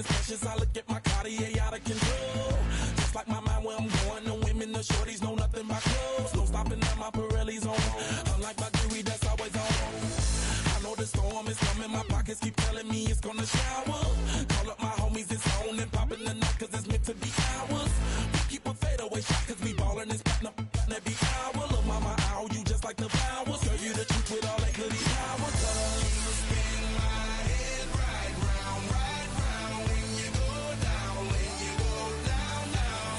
is precious. I look at my Cartier out of control. Just like my mind where I'm going. The women, the shorties know nothing but clothes. No stopping at my Pirelli's on. Unlike my jewelry that's always on. I know the storm is coming. My pockets keep telling me it's gonna shower. Call up my homies, it's on and popping the night cause it's meant to be ours. We keep a fadeaway shot cause we ballin' and spittin' up every hour. Look, mama, ow, you just like the flowers. Girl, you the truth with all that goody power. You spin my head right round when you go down, when you go down, down.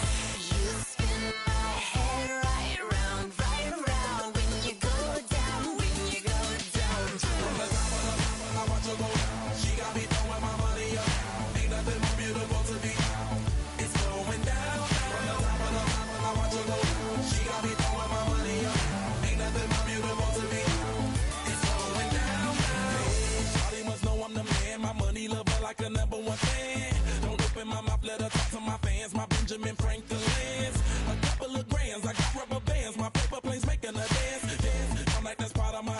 You spin my head right round when you go down, when you go down. From the top of the mountain, I watch her go down. She got me throwing my money up. Ain't nothing more beautiful to me. It's going down. From the top of the mountain, I watch her go down. She got me throwing my money up. Ain't nothing more beautiful to me. It's going down. Hey, shawty must know I'm the man. My money lover like a #1 fan. Don't open my mouth, let her talk to my fans. My Benjamin Franklin's. A couple of grands, I got rubber bands. My paper planes making a dance. Dance, I'm like that's part of my.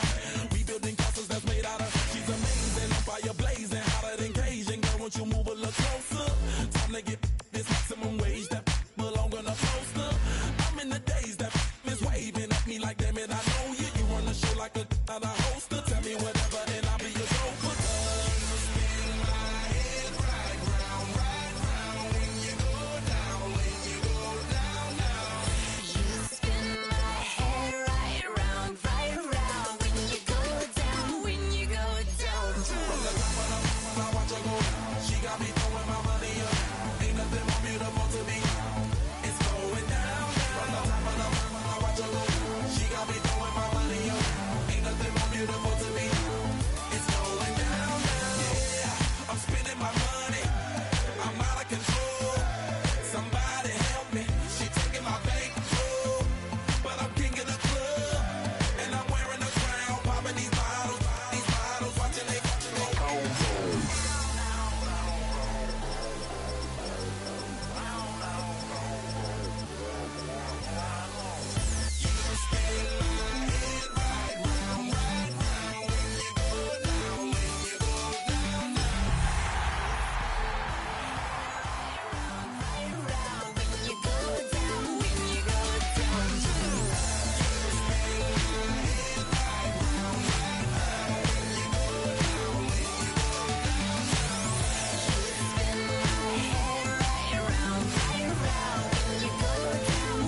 We building castles that's made out of. She's amazing, I'm fire blazing, hotter than Cajun. Girl, won't you move a little closer? Time to get this maximum wage that belong on a poster. I'm in the days that is waving at me like damn it, I know you. You run the show like a hoster. Tell me whatever and I'll be your gopher. You spin my head right round when you go down, when you go down, down. You spin my head right round when you go down, when you go down. From the top of the mountain, I watch her go down. She got me throwing my money up. Ain't nothing more beautiful to me. It's going down. From the top of the mountain, I watch her go down. She got me throwing my money up. Ain't nothing more beautiful to me. It's going down. Yeah, I'm spending my money. I'm out of control. Somebody help me. She taking my bankroll, but I'm king of the club, and I'm wearing a crown, popping these bottles, watching they go.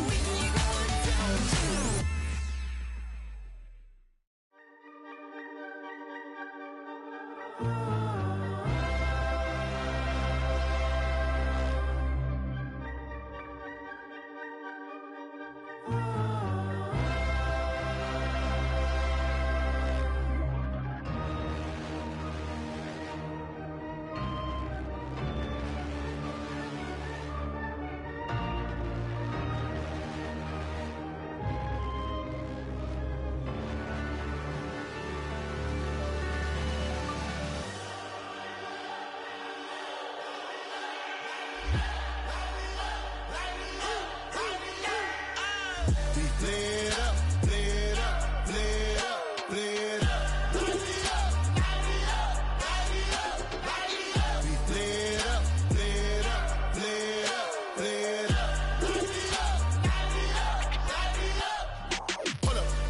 When you go down, when you go down.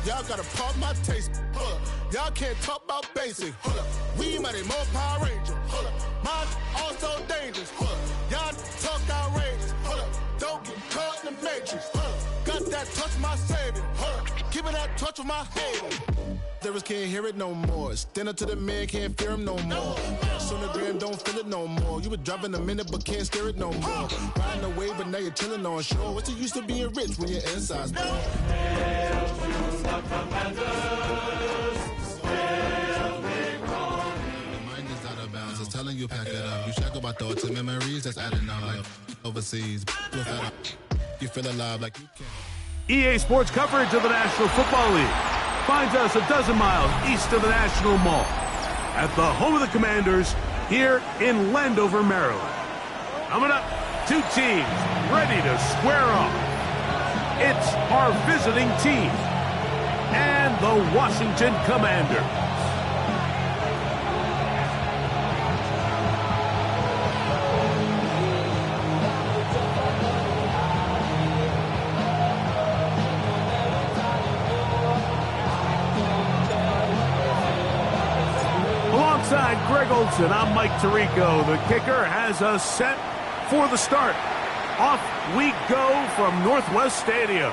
Y'all gotta pump my taste. Hold up. Y'all can't talk about basic. Hold up. We mighty more Power Ranger. Hold up. Mine also dangerous. Hold up. Y'all talk outrageous. Hold up. Don't get caught in the matrix. Hold up. Got that touch my savior. Hold up. Give me that touch of my hater. Lyrics can't hear it no more. Stand up to the man, can't fear him no more. Sonogram don't feel it no more. You were driving a minute but can't steer it no more. Riding a wave but now you're chilling on shore. What's the use of being rich when your inside's poor? Hail to the commanders. Hail big Ronnie. My mind is out of bounds. Just telling you pack it up. You shackle my thoughts and memories that's adding up. Like overseas, you feel alive like you can. EA Sports coverage of the National Football League finds us a dozen miles east of the National Mall at the home of the Commanders here in Landover, Maryland. Coming up, two teams ready to square off. It's our visiting team and the Washington Commanders. Greg Olson, I'm Mike Tirico. The kicker has us set for the start. Off we go from Northwest Stadium.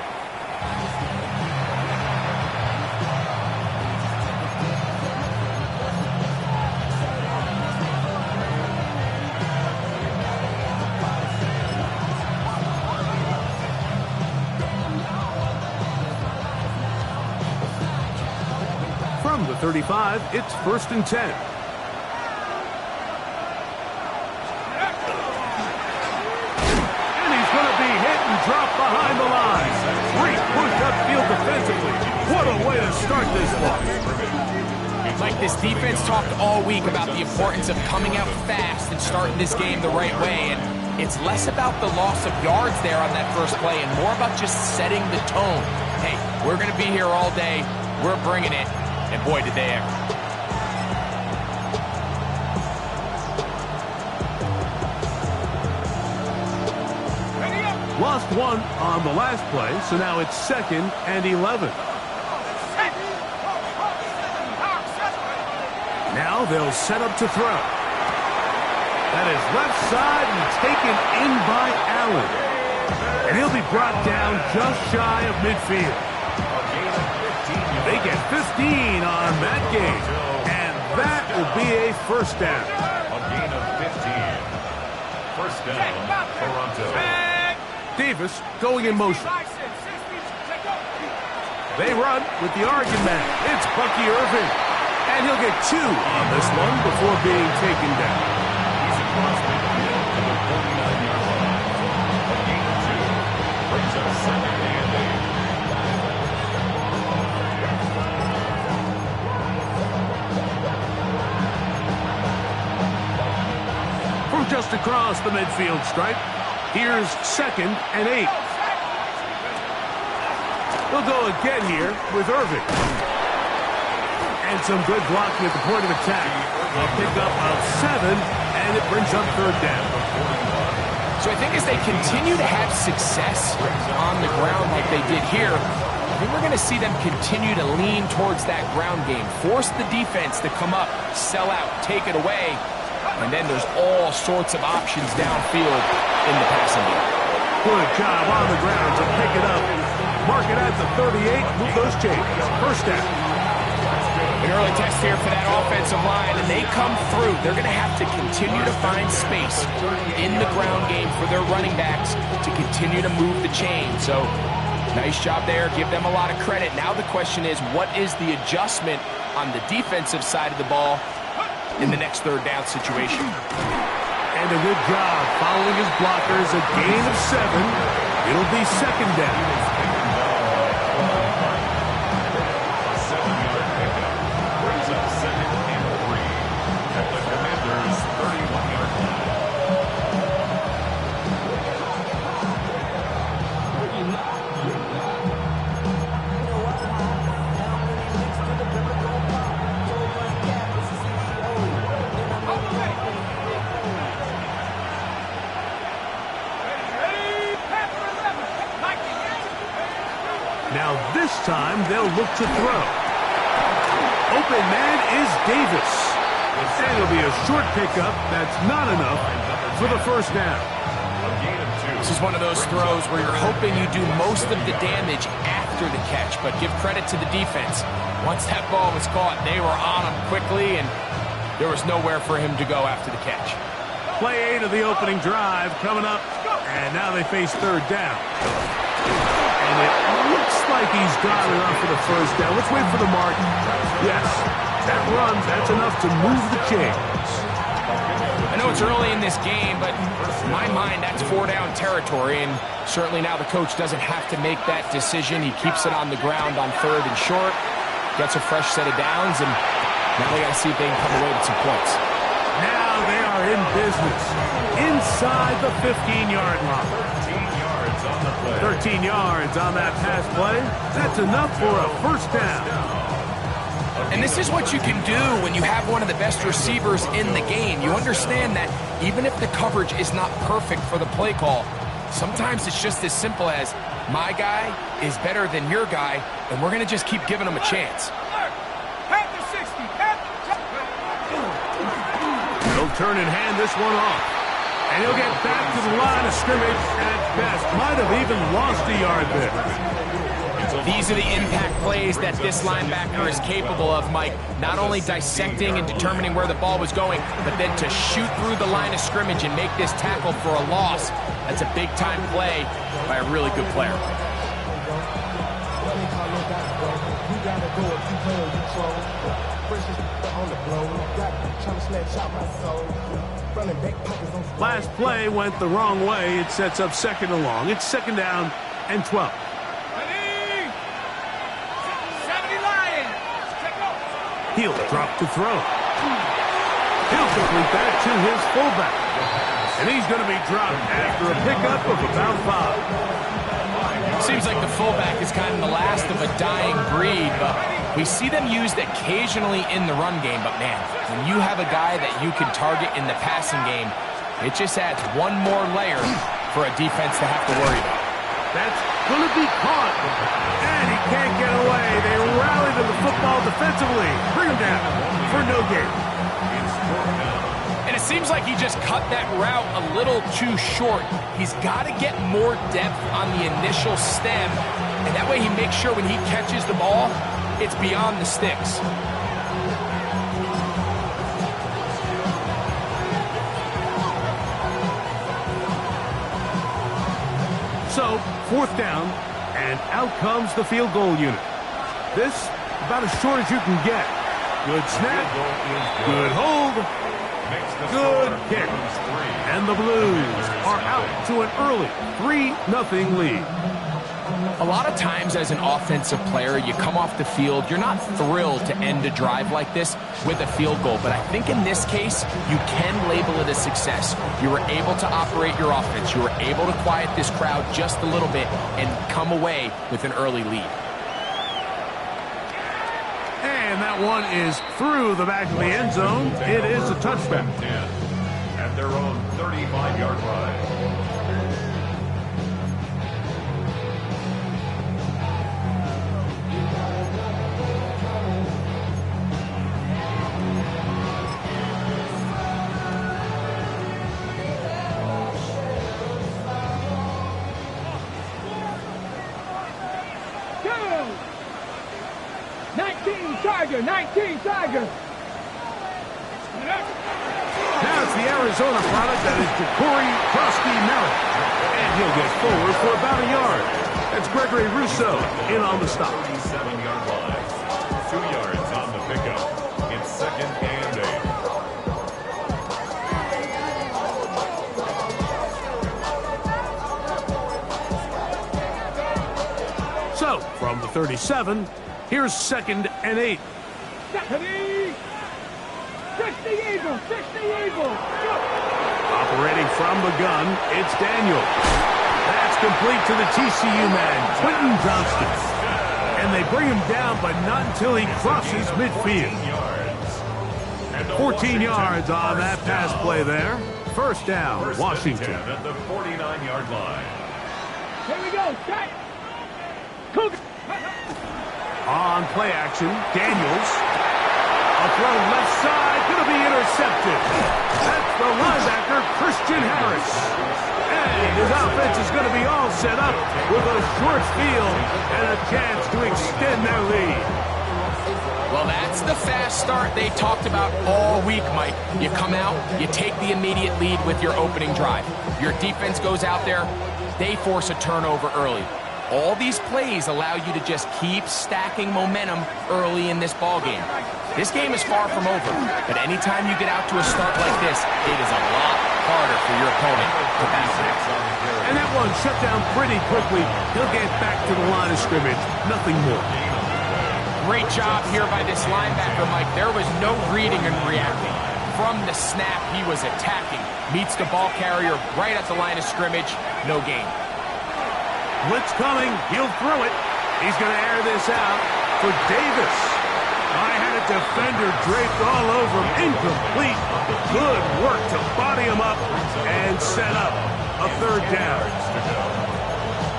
From the 35, it's 1st and 10. Drop behind the line. Great push upfield defensively. What a way to start this one. Like, this defense talked all week about the importance of coming out fast and starting this game the right way. And it's less about the loss of yards there on that first play and more about just setting the tone. Hey, we're going to be here all day. We're bringing it. And boy, did they ever. Lost one on the last play, so now it's 2nd and 11. Now they'll set up to throw. That is left side and taken in by Allen. And he'll be brought down just shy of midfield. They get 15 on that game, and that will be a first down. A gain of 15. First down, Toronto. Davis going in motion. They run with the Oregon man. It's Bucky Irving. And he'll get 2 on this one before being taken down. He's across midfield to the 49-yard line. A gain of 2 brings up 2nd and 8. From just across the midfield stripe, here's 2nd and 8. They'll go again here with Irving. And some good blocking at the point of attack. A pickup of 7, and it brings up 3rd down. So I think as they continue to have success on the ground like they did here, I think we're going to see them continue to lean towards that ground game. Force the defense to come up, sell out, take it away. And then there's all sorts of options downfield in the passing game. Good job on the ground to pick it up. Mark it at the 38. Move those chains. First down. An early test here for that offensive line, and they come through. They're going to have to continue to find space in the ground game for their running backs to continue to move the chain. So, nice job there. Give them a lot of credit. Now the question is, what is the adjustment on the defensive side of the ball in the next 3rd down situation? And a good job following his blockers. A gain of 7. It'll be 2nd down. A 7-yard pickup brings up 2nd and 3 at the Commanders' 31-yard line. Now this time they'll look to throw. Open man is Davis. And it'll be a short pickup. That's not enough for the first down. This is one of those throws where you're hoping you do most of the damage after the catch, but give credit to the defense. Once that ball was caught, they were on him quickly, and there was nowhere for him to go after the catch. Play 8 of the opening drive coming up, and now they face 3rd down. And it looks like he's got enough for the first down. Let's wait for the mark. Yes, that run, that's enough to move the chains. I know it's early in this game, but in my mind, that's 4-down territory, and certainly now the coach doesn't have to make that decision. He keeps it on the ground on 3rd and short, gets a fresh set of downs, and now they got to see if they can come away with some points. Now they are in business inside the 15-yard line. 13 yards on that pass play. That's enough for a first down. And this is what you can do when you have one of the best receivers in the game. You understand that even if the coverage is not perfect for the play call, sometimes it's just as simple as, my guy is better than your guy, and we're going to just keep giving him a chance. turn and hand this one off. And he'll get back to the line of scrimmage at best. Might have even lost a yard there. These are the impact plays that this linebacker is capable of, Mike. Not only dissecting and determining where the ball was going, but then to shoot through the line of scrimmage and make this tackle for a loss. That's a big-time play by a really good player. Last play went the wrong way. It sets up second and long. It's second down and 12. He'll drop to throw. He'll complete that to his fullback. And he's going to be dropped after a pickup of about 5. Seems like the fullback is kind of the last of a dying breed, but we see them used occasionally in the run game. But man, when you have a guy that you can target in the passing game, it just adds one more layer for a defense to have to worry about. That's going to be caught. And he can't get away. They rally to the football defensively. Bring him down for no gain. And it seems like he just cut that route a little too short. He's got to get more depth on the initial stem. And that way he makes sure when he catches the ball, it's beyond the sticks. So, fourth down, and out comes the field goal unit. This, about as short as you can get. Good snap, good hold, good kick. And the Blues are out to an early 3-0 lead. A lot of times as an offensive player, you come off the field, you're not thrilled to end a drive like this with a field goal. But I think in this case, you can label it a success. You were able to operate your offense. You were able to quiet this crowd just a little bit and come away with an early lead. And that one is through the back of the end zone. It is a touchback. At their own 35-yard line. Now it's the Arizona product that is Ja'Cory Krosky-Merritt. And he'll get forward for about a yard. That's Gregory Rousseau in on the stop. 37-yard line. 2 yards on the pickup. It's second and 8. So, from the 37, here's second and 8. Operating from the gun, it's Daniel. That's complete to the TCU man, Quentin Johnston. And they bring him down, but not until he crosses midfield. 14 yards on that pass play there. First down, Washington. At the 49-yard line. Here we go, set. Cougar. On play action, Daniels. A throw left side, going to be intercepted. That's the linebacker, Christian Harris. And his offense is going to be all set up with a short field and a chance to extend their lead. Well, that's the fast start they talked about all week, Mike. You come out, you take the immediate lead with your opening drive. Your defense goes out there, they force a turnover early. All these plays allow you to just keep stacking momentum early in this ball game. This game is far from over, but anytime you get out to a start like this, it is a lot harder for your opponent to bounce back. And that one shut down pretty quickly. He'll get back to the line of scrimmage, nothing more. Great job here by this linebacker, Mike. There was no reading and reacting. From the snap, he was attacking. Meets the ball carrier right at the line of scrimmage, no gain. Blitz coming, he'll throw it. He's going to air this out for Davis. I had a defender draped all over him, incomplete. Good work to body him up and set up a third down.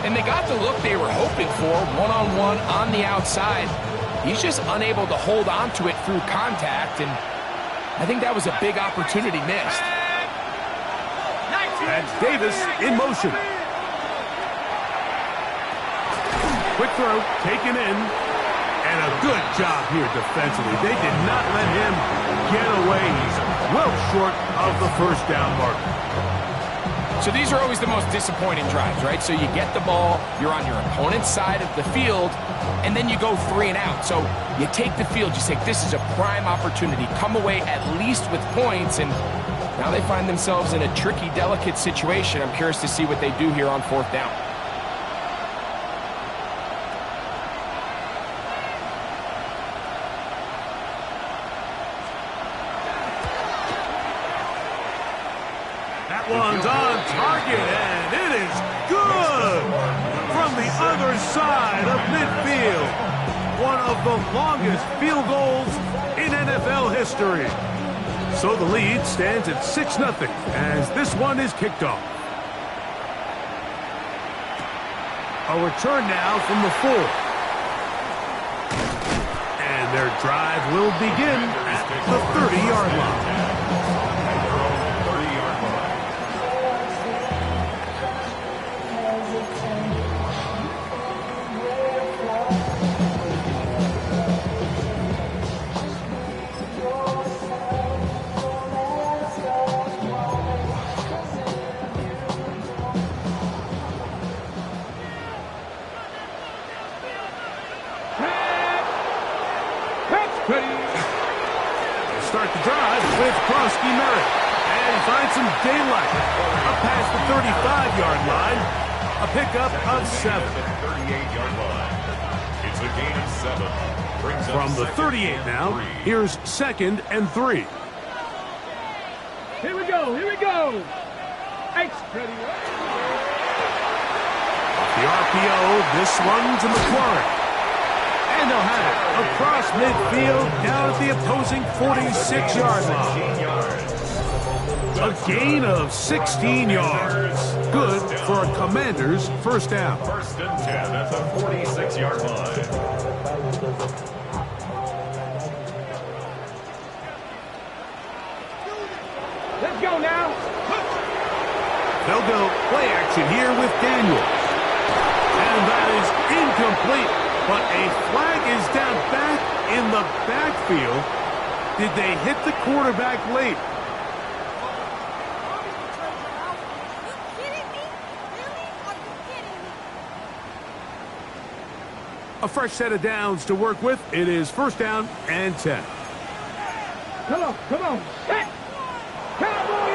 And they got the look they were hoping for, one-on-one on the outside. He's just unable to hold on to it through contact, and I think that was a big opportunity missed. That's Davis in motion. Quick throw, taken in. And a good job here defensively. They did not let him get away. He's well short of the first down mark. So these are always the most disappointing drives, right? So you get the ball, you're on your opponent's side of the field, and then you go 3 and out. So you take the field, you say, this is a prime opportunity. Come away at least with points, and now they find themselves in a tricky, delicate situation. I'm curious to see what they do here on 4th down. That one's on target, and it is good from the other side of midfield. One of the longest field goals in NFL history. So the lead stands at 6-0 as this one is kicked off. A return now from the 4. And their drive will begin at the 30-yard line. Start the drive with Krosky Merritt. And he finds some daylight. Up past the 35-yard line. A pickup of 7. 38-yard line. It's a gain of 7. Brings up From the 38 now, here's 2nd and 3. Here we go. Here we go. Ready. The RPO, this one to McLaurin. And they'll have it across midfield down at the opposing 46-yard line. A gain of 16 yards. Good for a Commanders' first down. 1st and 10 at the 46-yard line. Let's go now. They'll go play action here with Daniels. And that is incomplete. But a flag is down back in the backfield. Did they hit the quarterback late? A fresh set of downs to work with. It is 1st down and 10. Come on. Set. Cowboy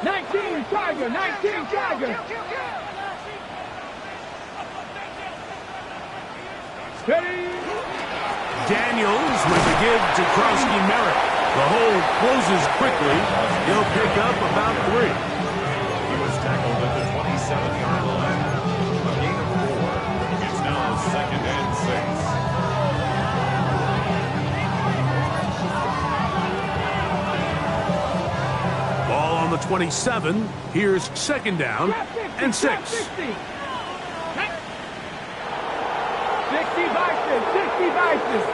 80. 19 Tiger. Steady. Daniels with a give to Krosky Merritt. The hole closes quickly. He'll pick up about 3. He was tackled at the 27-yard line. A gain of 4. It's now 2nd and 6. Ball on the 27. Here's 2nd down and 6. 60 Vices.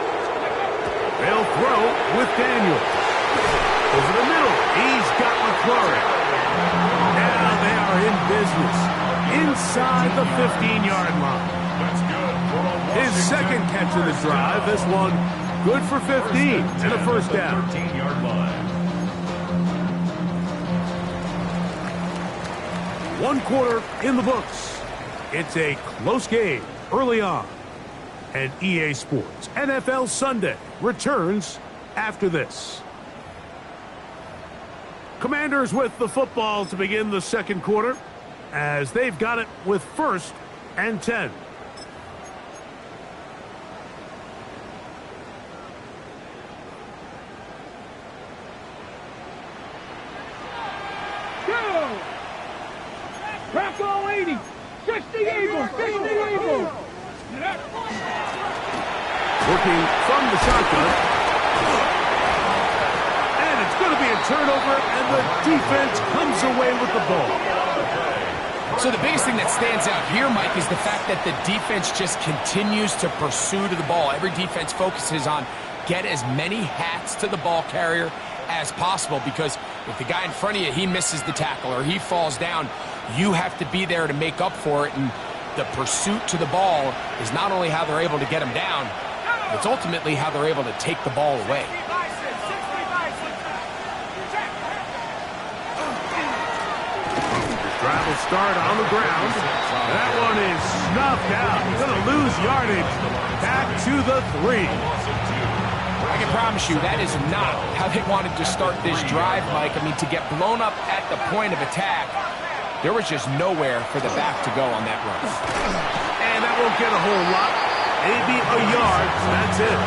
They'll throw with Daniels. Over the middle. He's got McLaurin. Now they are in business. Inside the 15-yard line. That's good. His 2nd catch of the drive. This one good for 15 and a 1st down. 13-yard line. 1 quarter in the books. It's a close game early on. And EA Sports NFL Sunday returns after this. Commanders with the football to begin the 2nd quarter as they've got it with 1st and 10. Go. Crack all 80. 60 Eagles. Working from the shotgun. And it's going to be a turnover, and the defense comes away with the ball. So the biggest thing that stands out here, Mike, is the fact that the defense just continues to pursue to the ball. Every defense focuses on get as many hats to the ball carrier as possible, because if the guy in front of you, he misses the tackle or he falls down, you have to be there to make up for it. And the pursuit to the ball is not only how they're able to get him down, it's ultimately how they're able to take the ball away. Drive will start on the ground. That one is snuffed out. Going to lose yardage. Back to the 3. I can promise you that is not how they wanted to start this drive, Mike. I mean, to get blown up at the point of attack, there was just nowhere for the back to go on that run. And that won't get a whole lot. Maybe a yard. That's it.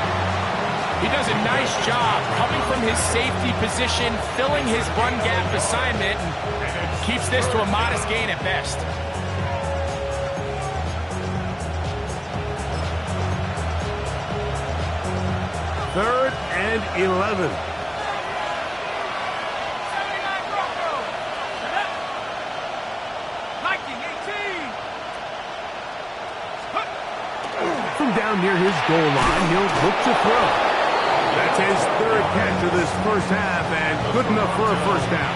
He does a nice job coming from his safety position, filling his run gap assignment, and keeps this to a modest gain at best. Third and 11. From down near his goal line, he'll look to throw. That's his third catch of this first half, and good enough for a first down.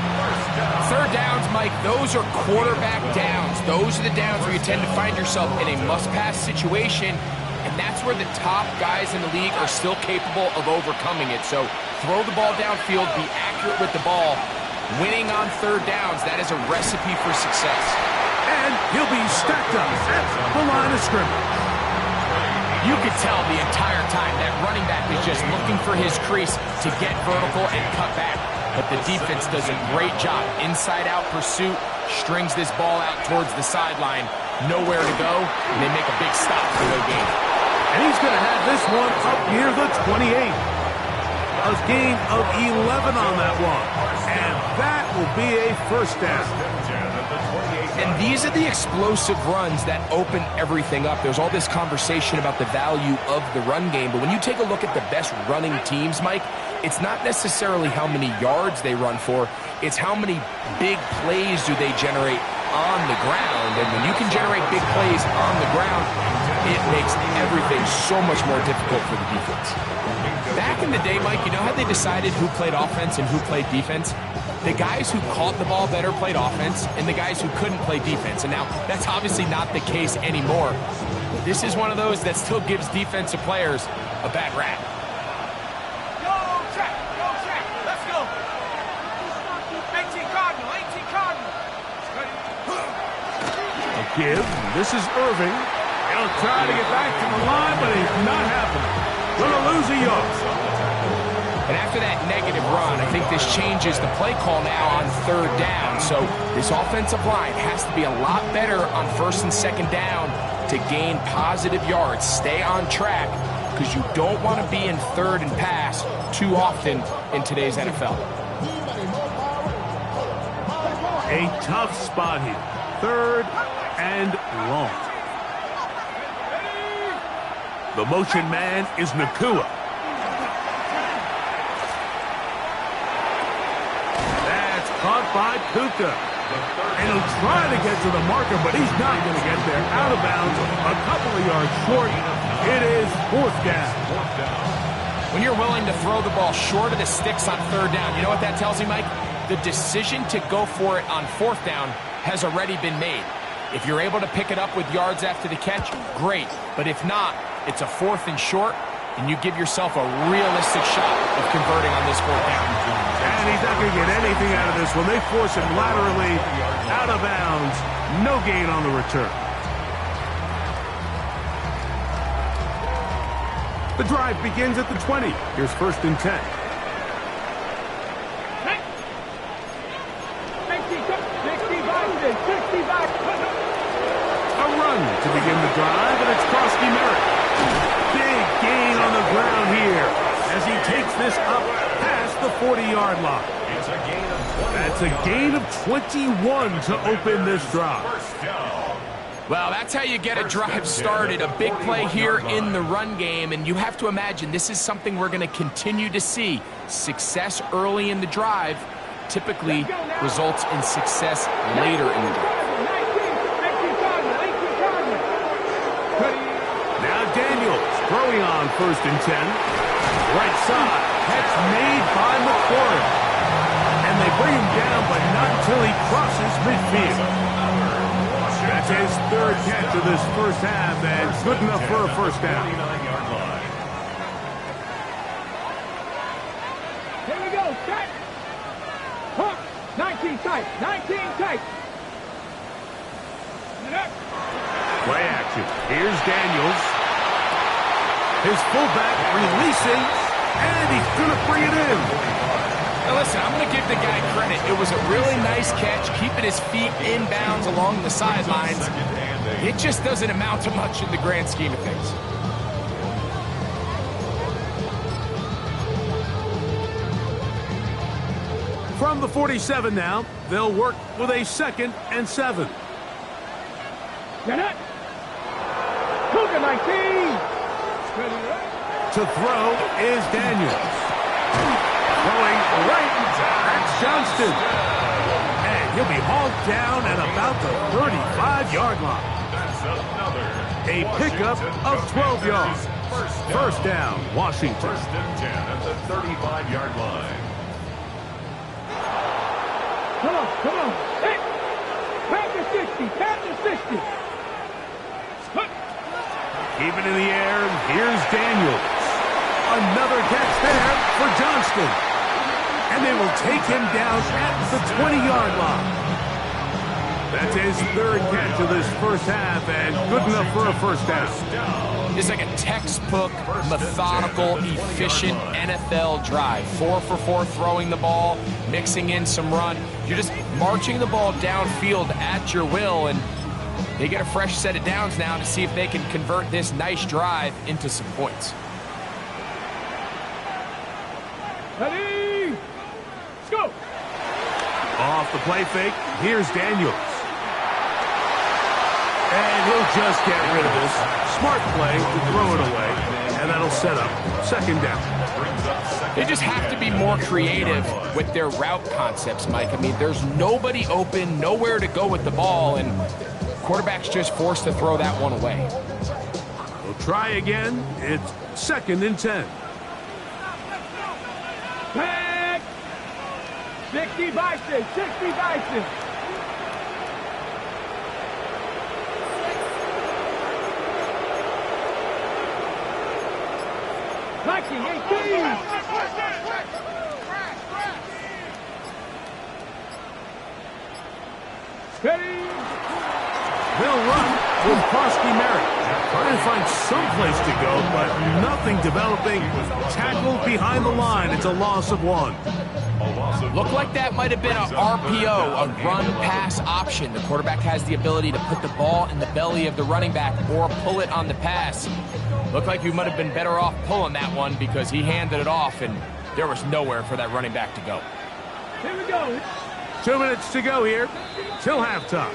Third downs, Mike, those are quarterback downs. Those are the downs where you tend to find yourself in a must-pass situation, and that's where the top guys in the league are still capable of overcoming it. So throw the ball downfield, be accurate with the ball. Winning on third downs, that is a recipe for success. And he'll be stacked up at the line of scrimmage. You could tell the entire time that running back is just looking for his crease to get vertical and cut back. But the defense does a great job. Inside-out pursuit, strings this ball out towards the sideline. Nowhere to go, and they make a big stop for no gain. And he's going to have this one up near the 28. A gain of 11 on that one. And that will be a first down. And these are the explosive runs that open everything up. There's all this conversation about the value of the run game, but when you take a look at the best running teams, Mike, it's not necessarily how many yards they run for, it's how many big plays do they generate on the ground. And when you can generate big plays on the ground, it makes everything so much more difficult for the defense. Back in the day, Mike, you know how they decided who played offense and who played defense? The guys who caught the ball better played offense, and the guys who couldn't play defense. And now, that's obviously not the case anymore. This is one of those that still gives defensive players a bad rap. Go, check, let's go. 18 Cardinal, 18 Cardinal. A give. This is Irving. He'll try to get back to the line, but he's not happening. Gonna lose a yard. And after that negative run, I think this changes the play call now on third down. So this offensive line has to be a lot better on first and second down to gain positive yards. Stay on track, because you don't want to be in third and pass too often in today's NFL. A tough spot here. Third and long. The motion man is Nakua. Caught by Kuka. And he'll try to get to the marker, but he's not going to get there. Out of bounds, a couple of yards short. It is fourth down. When you're willing to throw the ball short of the sticks on third down, you know what that tells you, Mike? The decision to go for it on fourth down has already been made. If you're able to pick it up with yards after the catch, great. But if not, it's a fourth and short, and you give yourself a realistic shot of converting on this fourth down. And he's not going to get anything out of this one. They force him laterally out of bounds. No gain on the return. The drive begins at the 20. Here's first and 10. A run to begin the drive, and it's Krosky Merritt. Big gain on the ground here as he takes this up past the 40-yard line. That's a gain of 21 to open this drive. Well, that's how you get a drive started. A big play here in the run game, and you have to imagine this is something we're going to continue to see. Success early in the drive typically results in success later in the drive. Now Daniels throwing on first and 10. Right side. Catch made by McLaurin. And they bring him down, but not until he crosses midfield. That's his third catch of this first half, and good enough for a first down. Here we go, set. Huh. 19 tight, 19 tight. Play action. Here's Daniels. His fullback releasing, and he's going to bring it in. Now listen, I'm going to give the guy credit. It was a really nice catch, keeping his feet in bounds along the sidelines. It just doesn't amount to much in the grand scheme of things. From the 47 now, they'll work with a 2nd and 7. Get it. Cougar 19. To throw is Daniels. Throwing right, that's Johnston. And he'll be hauled down at about the 35-yard line. A pickup of 12 yards. First down, Washington. First and 10 at the 35-yard line. Come on. Hey. Tap to 60, tap to 60. Keep it in the air, and here's Daniels. Another catch there for Johnston. And they will take him down at the 20-yard line. That's his third catch of this first half, and good enough for a first down. It's like a textbook, methodical, efficient NFL drive. 4 for 4 throwing the ball, mixing in some run. You're just marching the ball downfield at your will, and they get a fresh set of downs now to see if they can convert this nice drive into some points. Ready? Let's go. Off the play fake, here's Daniels. And he'll just get rid of this. Smart play to throw it away, and that'll set up 2nd down. They just have to be more creative with their route concepts, Mike. I mean, there's nobody open, nowhere to go with the ball, and quarterback's just forced to throw that one away. We'll try again. It's 2nd and 10. Back. 60 Bison, 60 Bison. Nike, 18. Steady. They'll run with Prosky Merritt. Trying to find some place to go, but nothing developing. Tackled behind the line. It's a loss of 1. Looked like that might have been a RPO, a run-pass option. The quarterback has the ability to put the ball in the belly of the running back or pull it on the pass. Looked like you might have been better off pulling that one because he handed it off, and there was nowhere for that running back to go. Here we go. 2 minutes to go here till halftime.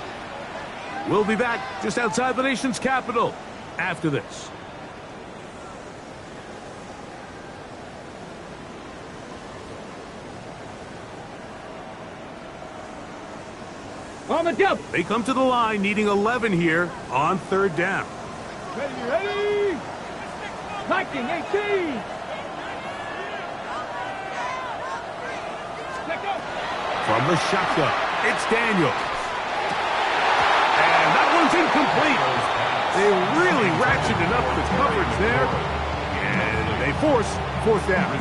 We'll be back just outside the nation's capital after this. On the double. They come to the line needing 11 here on 3rd down. Ready. Viking, 18. From the shotgun, it's Daniels. And that one's incomplete. They really ratcheted up the coverage there. And they force 4th down.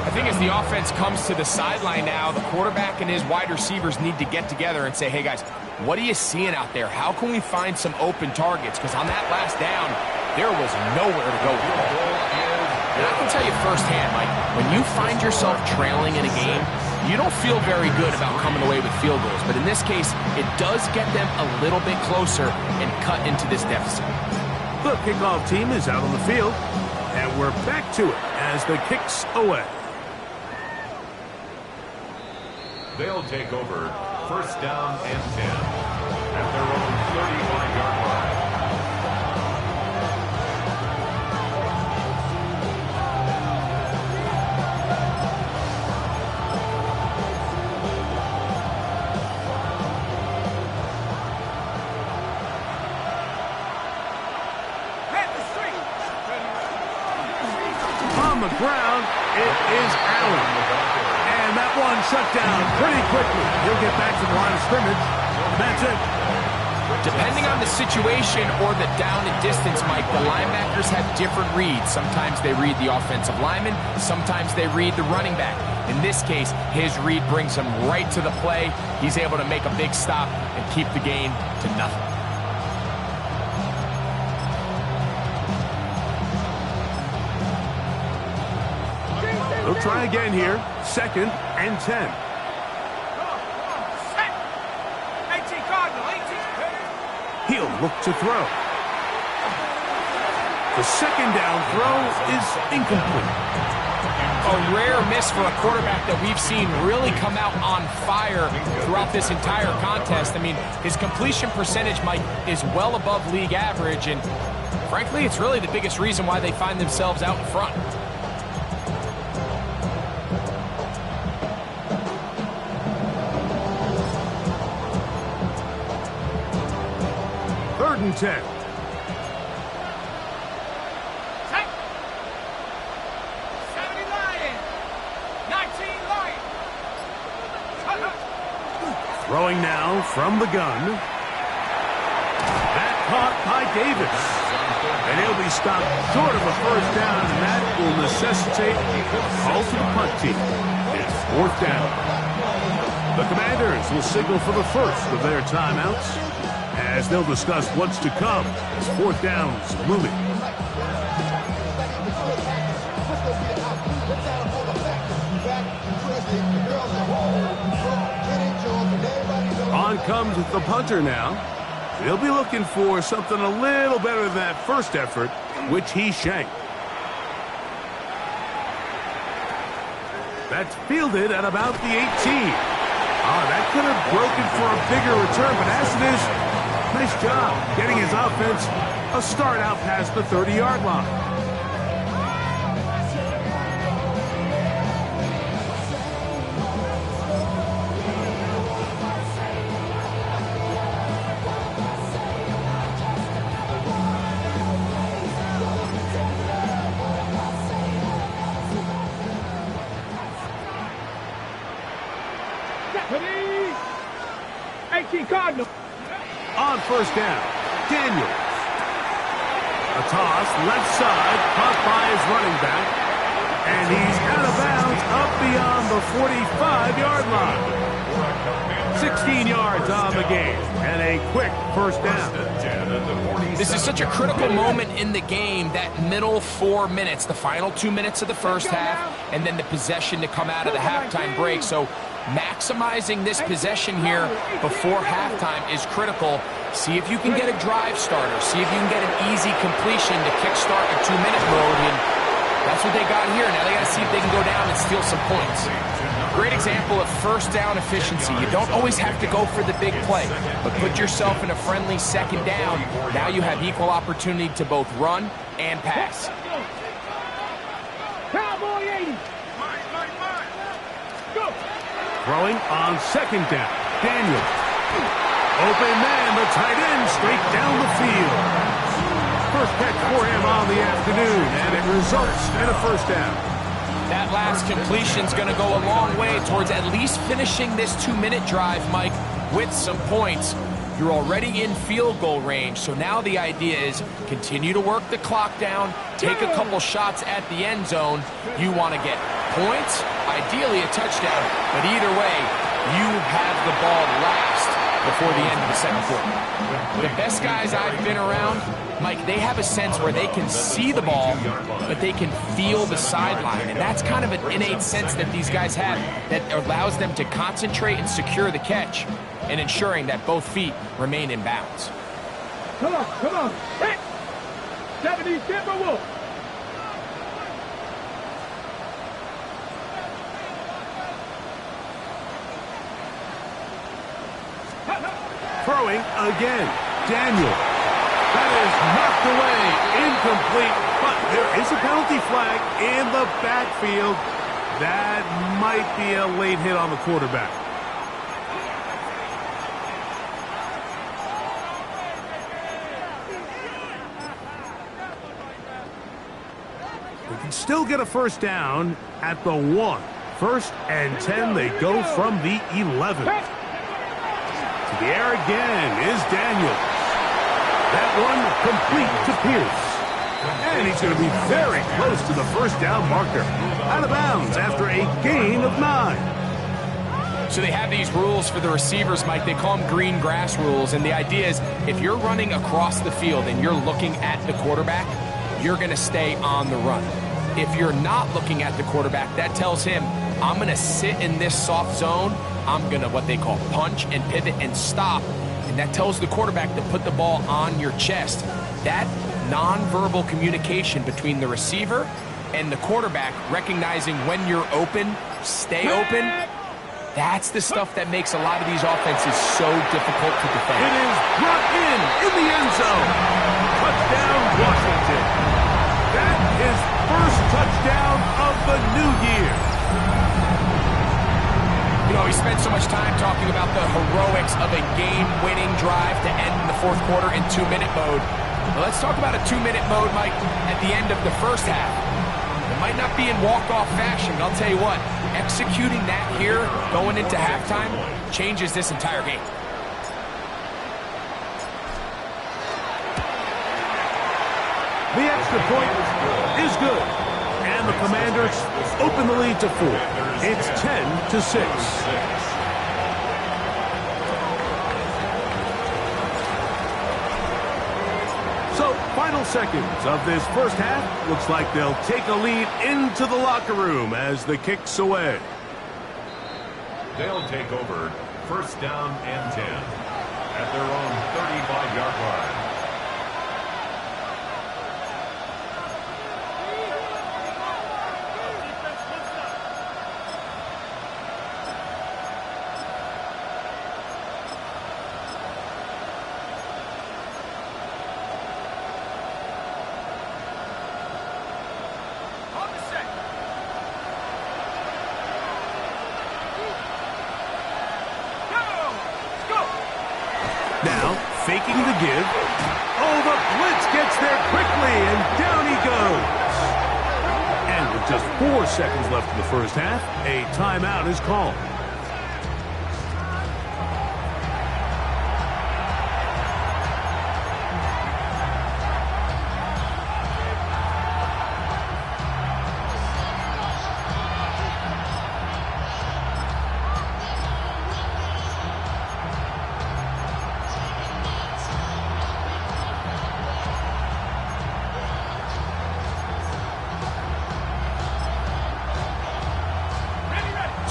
I think as the offense comes to the sideline now, the quarterback and his wide receivers need to get together and say, hey guys, what are you seeing out there? How can we find some open targets? Because on that last down, there was nowhere to go with the ball. And I can tell you firsthand, Mike, when you find yourself trailing in a game, you don't feel very good about coming away with field goals. But in this case, it does get them a little bit closer and cut into this deficit. The kickoff team is out on the field, and we're back to it as the kick's away. They'll take over 1st down and 10 at their own 35-yard line. ground. It is Allen. And that one shut down pretty quickly. He'll get back to the line of scrimmage. That's it. Depending on the situation or the down and distance, Mike, the linebackers have different reads. Sometimes they read the offensive lineman. Sometimes they read the running back. In this case, his read brings him right to the play. He's able to make a big stop and keep the gain to nothing. They'll try again here. 2nd and 10. He'll look to throw. The 2nd down throw is incomplete. A rare miss for a quarterback that we've seen really come out on fire throughout this entire contest. I mean, his completion percentage, Mike, is well above league average, and frankly, it's really the biggest reason why they find themselves out in front. Third and 10. Throwing now from the gun. That caught by Davis. And he'll be stopped short of a first down, and that will necessitate a call to the punt team. It's 4th down. The Commanders will signal for the first of their timeouts as they'll discuss what's to come as 4th down's looming. On comes the punter now. He'll be looking for something a little better than that first effort, which he shanked. That's fielded at about the 18. That could have broken for a bigger return, but as it is, nice job getting his offense a start out past the 30-yard line. On first down, Daniels. A toss, left side, caught by his running back. And he's out of bounds up beyond the 45-yard line. 16 yards on the game, and a quick first down. This is such a critical moment in the game, that middle 4 minutes, the final 2 minutes of the first half, and then the possession to come out of the halftime break. So maximizing this possession here before halftime is critical. See if you can get a drive starter. See if you can get an easy completion to kickstart a 2-minute mode, and that's what they got here. Now they got to see if they can go down and steal some points. Great example of first down efficiency. You don't always have to go for the big play, but put yourself in a friendly 2nd down. Now you have equal opportunity to both run and pass. Cowboy 80. Go. Throwing on 2nd down, Daniels. Open man, the tight end, straight down the field. First catch for him on the afternoon, and it results in a first down. That last completion's going to go a long way towards at least finishing this 2-minute drive, Mike, with some points. You're already in field goal range, so now the idea is continue to work the clock down, take a couple shots at the end zone. You want to get points, ideally a touchdown, but either way, you have the ball last before the end of the second quarter. The best guys I've been around, Mike, they have a sense where they can see the ball, but they can feel the sideline. And that's kind of an innate sense that these guys have that allows them to concentrate and secure the catch and ensuring that both feet remain in bounds. Come on, come on. Hit. 70 Timberwolves. Throwing again, Daniel. That is knocked away, incomplete, but there is a penalty flag in the backfield. That might be a late hit on the quarterback. We can still get a first down at the 1. 1st and 10, they go from the 11. To the air again is Daniel. That one complete to Pierce. And he's going to be very close to the first down marker. Out of bounds after a gain of 9. So they have these rules for the receivers, Mike. They call them green grass rules. And the idea is if you're running across the field and you're looking at the quarterback, you're going to stay on the run. If you're not looking at the quarterback, that tells him, I'm going to sit in this soft zone. I'm going to what they call punch and pivot and stop. And that tells the quarterback to put the ball on your chest. That nonverbal communication between the receiver and the quarterback, recognizing when you're open, stay open, that's the stuff that makes a lot of these offenses so difficult to defend. It is brought in the end zone. Touchdown, Washington. That is first touchdown of the new year. You know, we spent so much time talking about the heroics of a game-winning drive to end the fourth quarter in 2-minute mode. Well, let's talk about a 2-minute mode, Mike, at the end of the first half. It might not be in walk-off fashion, but I'll tell you what, executing that here, going into halftime, changes this entire game. The extra point is good. And the Commanders open the lead to 4. It's 10-6. So, final seconds of this first half. Looks like they'll take a lead into the locker room as the kick's away. They'll take over 1st down and 10 at their own 35-yard line. Now, faking the give. Oh, the blitz gets there quickly, and down he goes. And with just 4 seconds left in the first half, a timeout is called.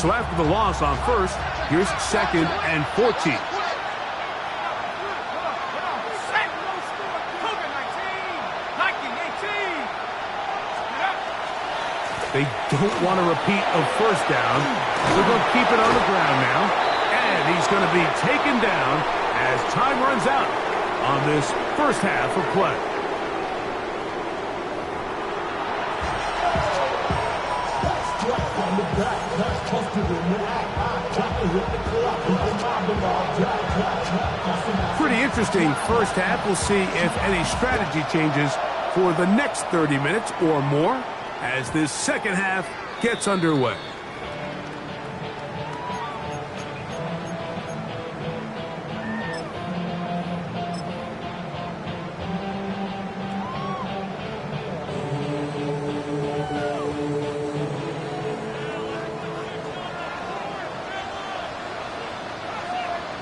So after the loss on 1st, here's 2nd and 14. They don't want a repeat of 1st down. They're going to keep it on the ground now. And he's going to be taken down as time runs out on this first half of play. Pretty interesting first half. We'll see if any strategy changes for the next 30 minutes or more as this second half gets underway.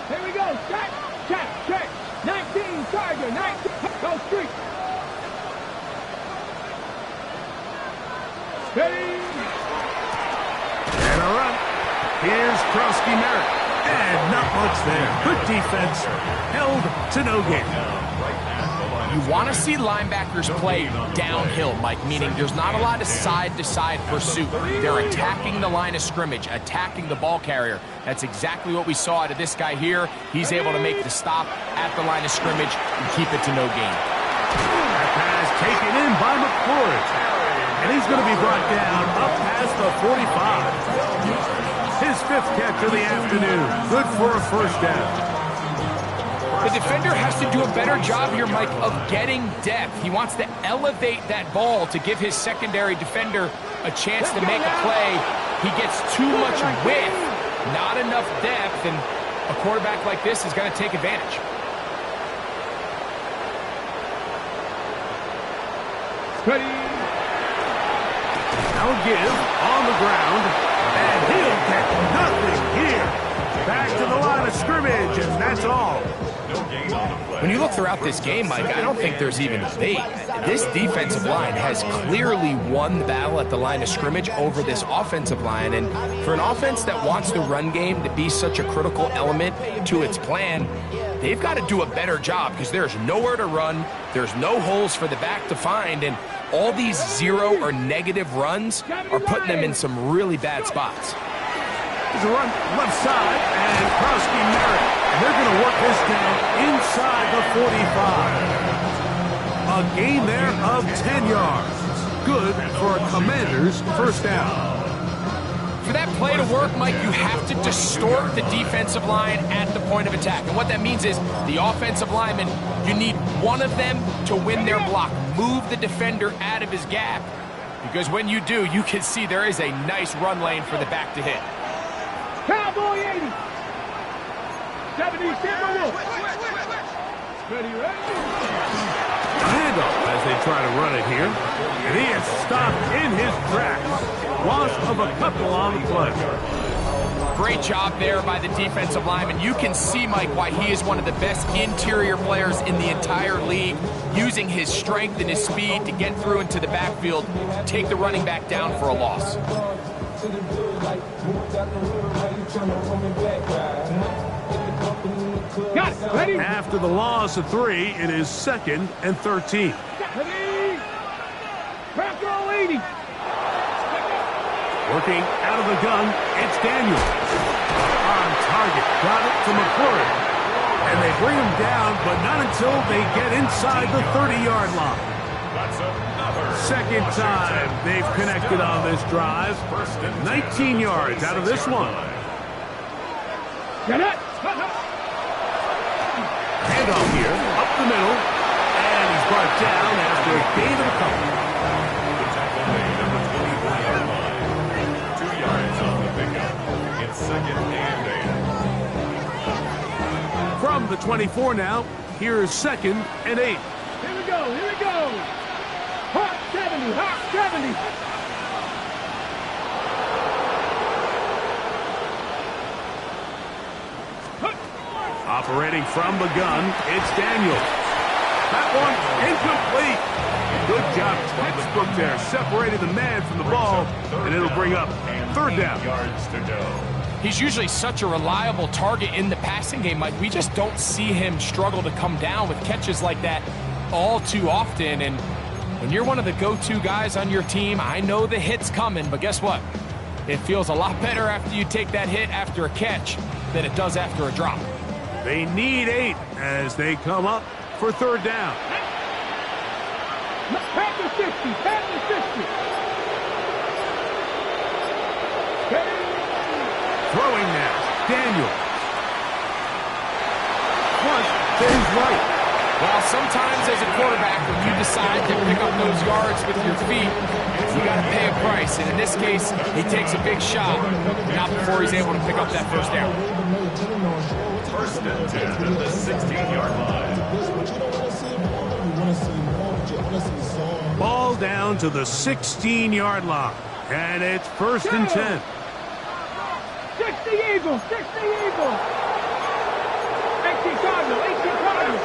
Here we go. Check, check, check. 19, Tiger, 19. Go street. Steady. And a run. Here's Krosky Merritt. And not much there. Good defense. Held to no gain. You want to see linebackers play downhill, Mike, meaning there's not a lot of side-to-side pursuit. They're attacking the line of scrimmage, attacking the ball carrier. That's exactly what we saw out of this guy here. He's able to make the stop at the line of scrimmage and keep it to no gain. That pass taken in by McCord. And he's going to be brought down up past the 45. His 5th catch of the afternoon. Good for a first down. The defender has to do a better job here, Mike, of getting depth. He wants to elevate that ball to give his secondary defender a chance to make a play. He gets too much width, not enough depth, and a quarterback like this is going to take advantage. Ready. Now give on the ground, and he'll get nothing here. Back to the line of scrimmage, and that's all. When you look throughout this game, Mike, I don't think there's even debate. This defensive line has clearly won the battle at the line of scrimmage over this offensive line. And for an offense that wants the run game to be such a critical element to its plan, they've got to do a better job because there's nowhere to run. There's no holes for the back to find. And all these zero or negative runs are putting them in some really bad spots. There's a run left side, and Krosky Merritt. They're going to work this down inside the 45. A gain there of 10 yards. Good for a Commanders first down. For that play to work, Mike, you have to distort the defensive line at the point of attack. And what that means is the offensive lineman, you need one of them to win their block. Move the defender out of his gap. Because when you do, you can see there is a nice run lane for the back to hit. Cowboy 80. 70, Timberwolf. Ready, ready. Handoff as they try to run it here. And he is stopped in his tracks. Loss of a couple on the play. Great job there by the defensive lineman. You can see, Mike, why he is one of the best interior players in the entire league, using his strength and his speed to get through into the backfield, take the running back down for a loss. Got it. Ready. After the loss of 3, it is 2nd and 13. Ready. Crack roll 80. Working out of the gun, it's Daniel. On target, got it to McClure. And they bring him down, but not until they get inside the 30-yard line. Second time they've connected on this drive. 19 yards out of this one. Get it. Handoff here, up the middle, and he's brought down after a gain of a couple. 2 yards on the pickup. It's 2nd and 8. From the 24 now, here is 2nd and 8. Here we go. Here we go. Hot 70. Hot 70. Operating from the gun, it's Daniel. That one incomplete. Good job, textbook there, separating the man from the ball, and it'll bring up 3rd down. Yards to go. He's usually such a reliable target in the passing game, Mike. We just don't see him struggle to come down with catches like that all too often. And when you're one of the go-to guys on your team, I know the hit's coming, but guess what? It feels a lot better after you take that hit after a catch than it does after a drop. They need 8 as they come up for 3rd down. Pack the 60. Pack the 60. Ready. Throwing now, Daniel. Flush to his right. Well, sometimes as a quarterback, when you decide to pick up those yards with your feet, you got to pay a price. And in this case, he takes a big shot, not before he's able to pick up that first down. 1st and 10 at the 16-yard line. Ball down to the 16-yard line. And it's 1st and 10. 60 Eagles. 60 Eagles. 18 Cardinals. 18 Cardinals.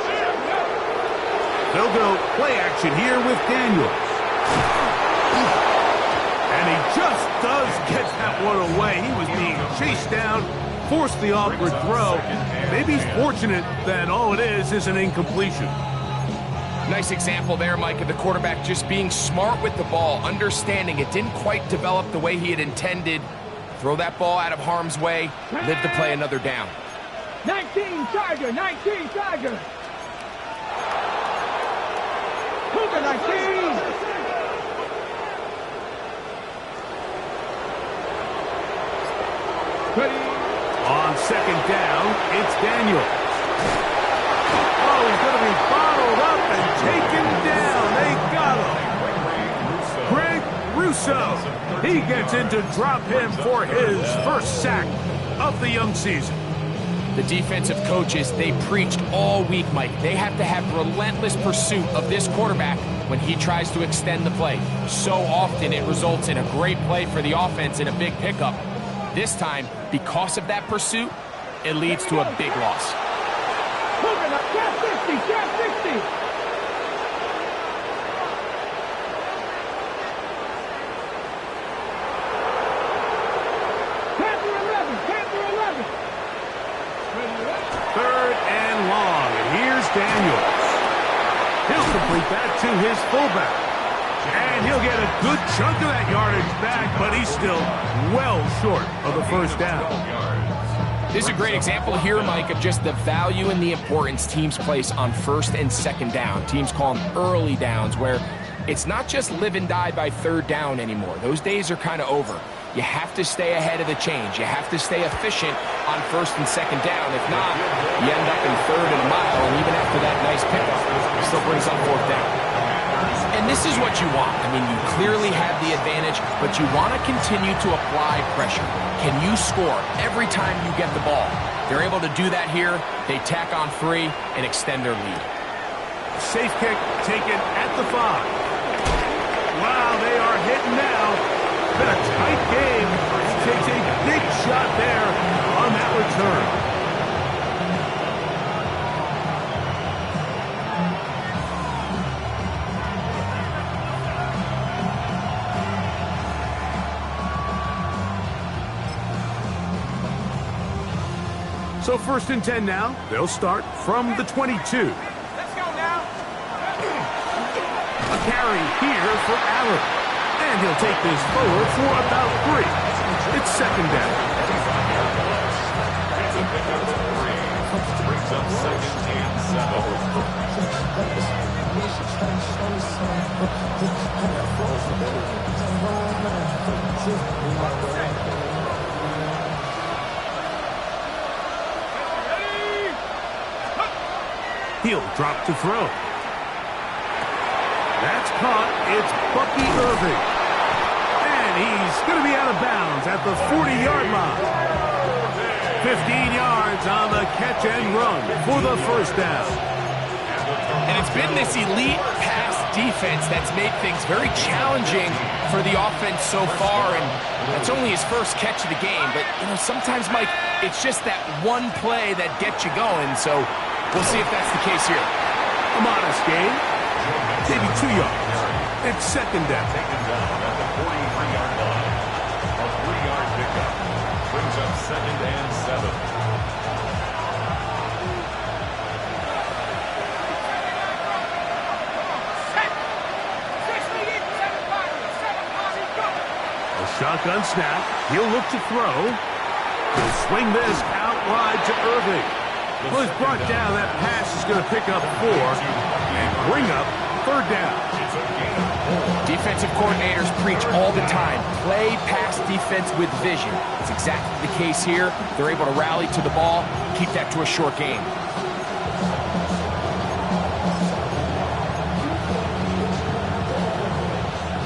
They'll go play action here with Daniel. And he just does get that one away. He was being chased down, forced the awkward throw. Maybe he's fortunate that all it is an incompletion. Nice example there, Mike, of the quarterback just being smart with the ball, understanding it didn't quite develop the way he had intended. Throw that ball out of harm's way, live to play another down. 19 Tiger. 19 Tiger. Cougar 19. Ready. On 2nd down, it's Daniel. so. He gets in to drop him for his first sack of the young season. The defensive coaches, they preached all week, Mike. They have to have relentless pursuit of this quarterback when he tries to extend the play. So often it results in a great play for the offense and a big pickup. This time, because of that pursuit, it leads to a big loss. Moving up, cap 60, cap 60. Panther 11, Panther 11. Third and long, and here's Daniels. He'll complete that to his fullback. And he'll get a good chunk of that yardage back, but he's still well short of the first down. This is a great example here, Mike, of just the value and the importance teams place on first and second down. Teams call them early downs, where it's not just live and die by third down anymore. Those days are kind of over. You have to stay ahead of the change. You have to stay efficient on first and second down. If not, you end up in third and a mile, and even after that nice pickup, it still brings up fourth down. And this is what you want. I mean, you clearly have the advantage, but you want to continue to apply pressure. Can you score every time you get the ball? They're able to do that here. They tack on 3 and extend their lead. Safe kick taken at the 5. Wow, they are hitting now. Been a tight game. He takes a big shot there on that return. So 1st and 10 now. They'll start from the 22. Let's go now. A carry here for Allen. And he'll take this forward for about 3. It's second down. It's a pickup of 3. Brings up second and 7. He'll drop to throw. That's caught. It's Bucky Irving. And he's going to be out of bounds at the 40-yard line. 15 yards on the catch and run for the first down. And it's been this elite pass defense that's made things very challenging for the offense so far, and that's only his first catch of the game. But, you know, sometimes, Mike, it's just that one play that gets you going, so we'll see if that's the case here. A modest gain, maybe 2 yards. It's second down. Taken down at the 43-yard line. A 3-yard pickup. Brings up second and 7. Shotgun snap. He'll look to throw. He'll swing this out wide to Irving. Well, he's brought down. That pass is going to pick up 4 and bring up third down. Defensive coordinators preach all the time. Play pass defense with vision. It's exactly the case here. They're able to rally to the ball, keep that to a short game.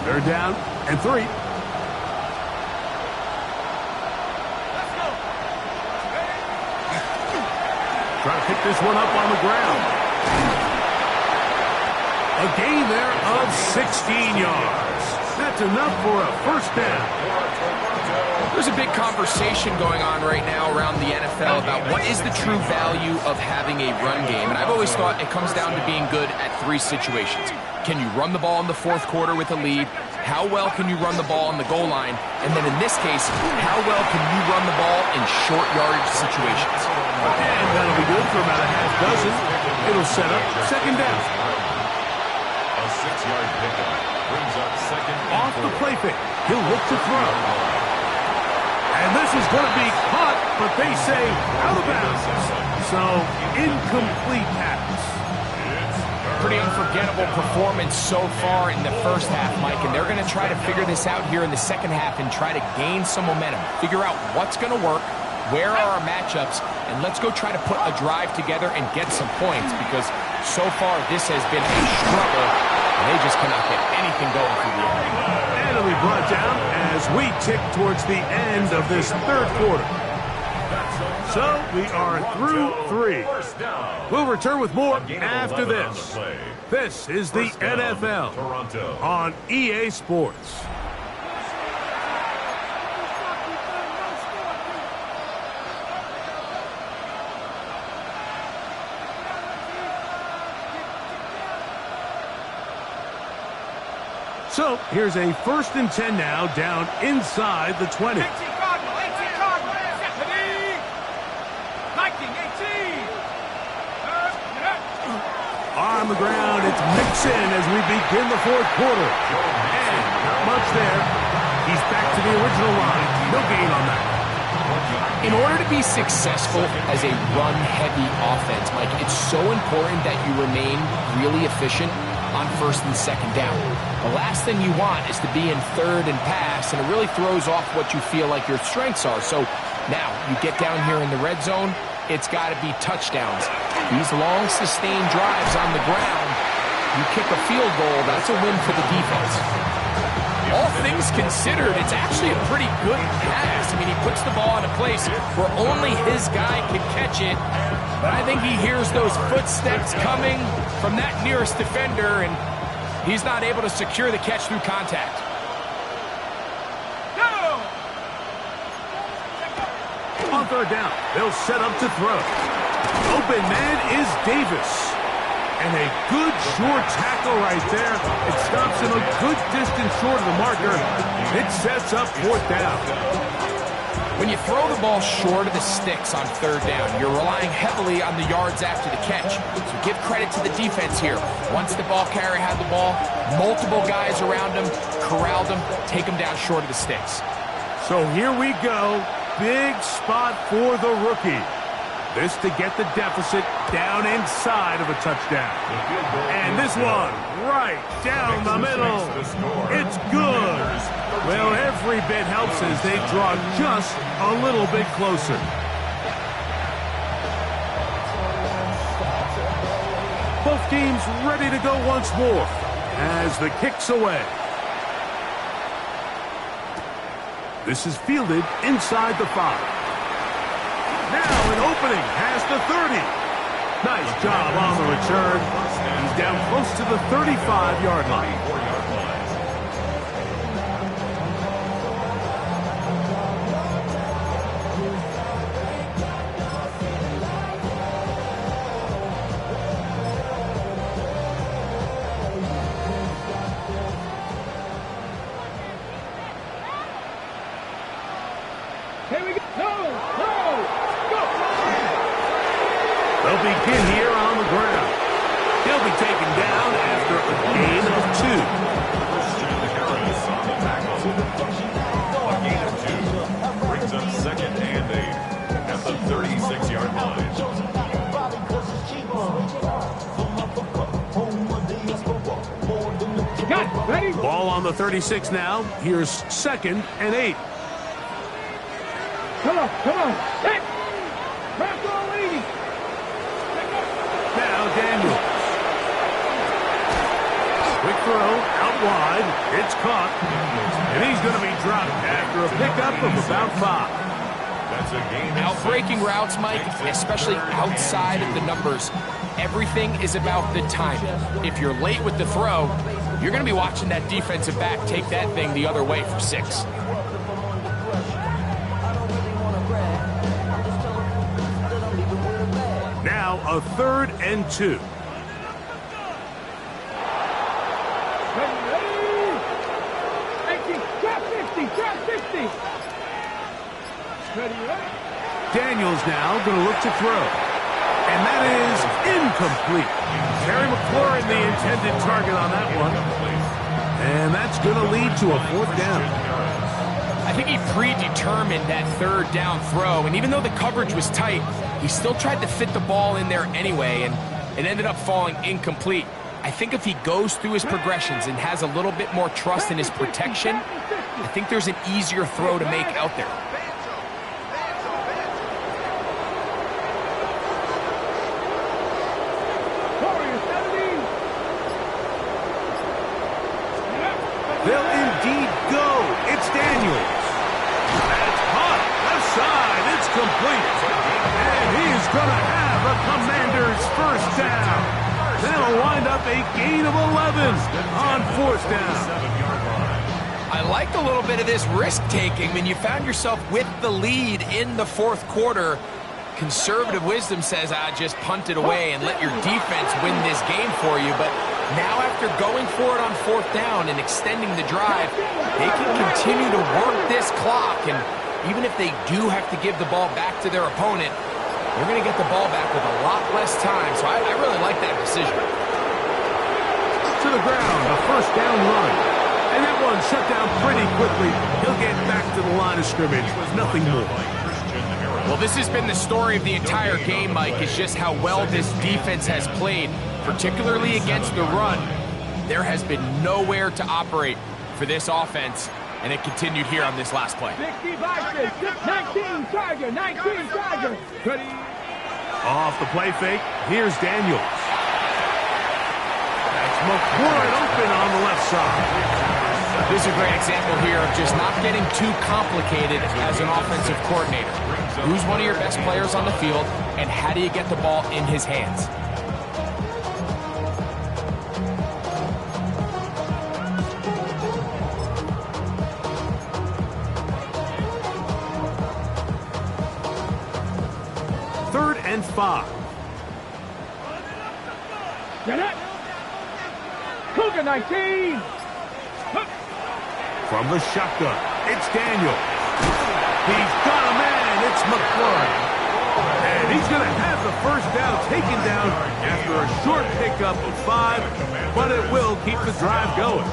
Third down and 3. Trying to pick this one up on the ground. A gain there of 16 yards. That's enough for a first down. There's a big conversation going on right now around the NFL about what is the true value of having a run game. And I've always thought it comes down to being good at 3 situations. Can you run the ball in the fourth quarter with a lead? How well can you run the ball on the goal line? And then in this case, how well can you run the ball in short yardage situations? And that'll be good for about a half dozen. It'll set up second down. A 6-yard pickup brings up second and Off the 4. play fake. He'll look to throw. And this is going to be caught, but they say out of bounds. So, incomplete pass. Pretty unforgettable performance so far in the first half, Mike, and they're going to try to figure this out here in the second half and try to gain some momentum. Figure out what's going to work, where are our matchups, and let's go try to put a drive together and get some points, because so far this has been a struggle, and they just cannot get anything going through the air. And it'll be brought down as we tick towards the end of this third quarter. So we are through 3. We'll return with more after this. This is the NFL on EA Sports. So here's a 1st and 10 now, down inside the 20. 18 Cardinal, 18 Cardinal. Ready? 19, 18. On the ground, it's Mixon as we begin the fourth quarter. And not much there. He's back to the original line. No gain on that. In order to be successful as a run-heavy offense, Mike, it's so important that you remain really efficient on 1st and 2nd down. The last thing you want is to be in 3rd and pass, and it really throws off what you feel like your strengths are. So now you get down here in the red zone, it's got to be touchdowns. These long, sustained drives on the ground, you kick a field goal, that's a win for the defense. All things considered, it's actually a pretty good pass. I mean, he puts the ball in a place where only his guy can catch it. But I think he hears those footsteps coming from that nearest defender, and he's not able to secure the catch through contact. Go! On 3rd down, they'll set up to throw. Open man is Davis. And a good short tackle right there. It stops him a good distance short of the marker. It sets up 4th down. When you throw the ball short of the sticks on 3rd down, you're relying heavily on the yards after the catch. So give credit to the defense here. Once the ball carrier had the ball, multiple guys around him, corralled him, take him down short of the sticks. So here we go. Big spot for the rookie. This to get the deficit down inside of a touchdown. And this one right down the middle. It's good. Well, every bit helps as they draw just a little bit closer. Both teams ready to go once more as the kick's away. This is fielded inside the 5. Now an opening past the 30. Nice job on the return. He's down close to the 35-yard line. Here we go. Go! They'll begin here on the ground. He'll be taken down after a gain of 2. A gain of 2 brings up 2nd and 8 at the 36-yard line. Got ready? Ball on the 36 now. Here's 2nd and 8. Come on. Hey! Press on leading. Now Daniels. Quick throw, out wide. It's caught. And he's going to be dropped after a pickup of about 5. That's a gain of Outbreaking routes, Mike, especially outside of the numbers, everything is about the timing. If you're late with the throw, you're going to be watching that defensive back take that thing the other way for 6. Now a 3rd and 2. Ready? 18, drop 50. Ready? Daniels now going to look to throw. And that is incomplete. Terry McLaurin, the intended target on that one. And that's going to lead to a 4th down. I think he predetermined that 3rd down throw, and even though the coverage was tight, he still tried to fit the ball in there anyway, and it ended up falling incomplete. I think if he goes through his progressions and has a little bit more trust in his protection, I think there's an easier throw to make out there. They'll indeed first down. That'll wind up a gain of 11 on fourth down. 7-yard line. I like a little bit of this risk-taking. When you found yourself with the lead in the fourth quarter, conservative wisdom says, just punt it away and let your defense win this game for you. But now after going for it on fourth down and extending the drive, they can continue to work this clock. And even if they do have to give the ball back to their opponent, they're going to get the ball back with a lot less time. So I really like that decision. To the ground, a first down run. And that one shut down pretty quickly. He'll get back to the line of scrimmage with nothing more. Well, this has been the story of the entire game, Mike, is just how well this defense has played, particularly against the run. There has been nowhere to operate for this offense, and it continued here on this last play. 65, 19, Charger, 19, Charger. Ready? Off the play fake, here's Daniels. That's McCord open on the left side. This is a great example here of just not getting too complicated as an offensive coordinator. Who's one of your best players on the field, and how do you get the ball in his hands? Third and 5. Get it. Cougar 19. From the shotgun, it's Daniel. He's got a man, it's McCord. And he's going to have the first down taken down after a short pickup of 5, but it will keep the drive going.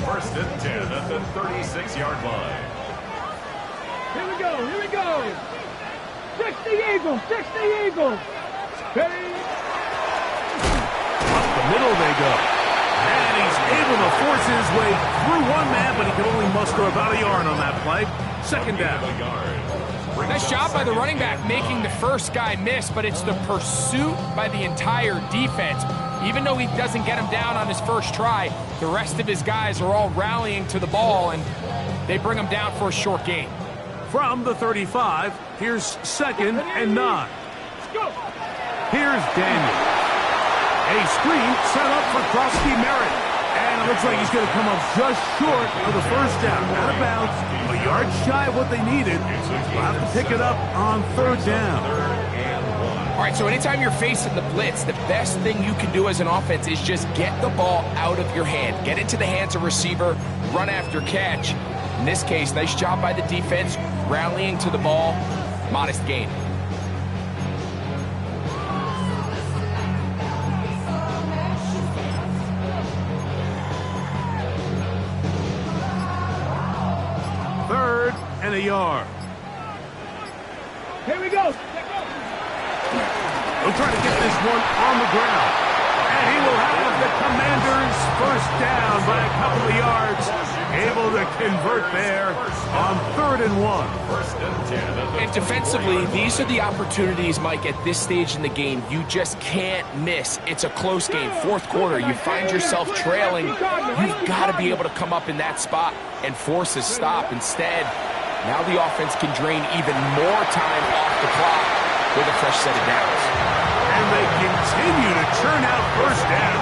First and 10 at the 36-yard line. Here we go, here we go. 60 Eagles, 60 Eagles. Ready? Up the middle they go. And he's able to force his way through one man, but he can only muster about a yard on that play. Second down. Nice job by the running back making the first guy miss, but it's the pursuit by the entire defense. Even though he doesn't get him down on his first try, the rest of his guys are all rallying to the ball, and they bring him down for a short gain. From the 35, here's second and 9. Here's Daniel. A screen set up for Krusty Merritt. And it looks like he's going to come up just short of the first down. Out of bounds, a yard shy of what they needed. We'll have to pick it up on third down. All right, so anytime you're facing the blitz, the best thing you can do as an offense is just get the ball out of your hand. Get into the hands of receiver, run after catch. In this case, nice job by the defense, rallying to the ball, modest gain. Third and a yard. Here we go. He'll try to get this one on the ground. And he will have the Commanders first down by a couple of yards. Able to convert there on 3rd and 1. And defensively, these are the opportunities, Mike, at this stage in the game you just can't miss. It's a close game. Fourth quarter, you find yourself trailing. You've got to be able to come up in that spot and force a stop. Instead, now the offense can drain even more time off the clock with a fresh set of downs. And they continue to churn out first down.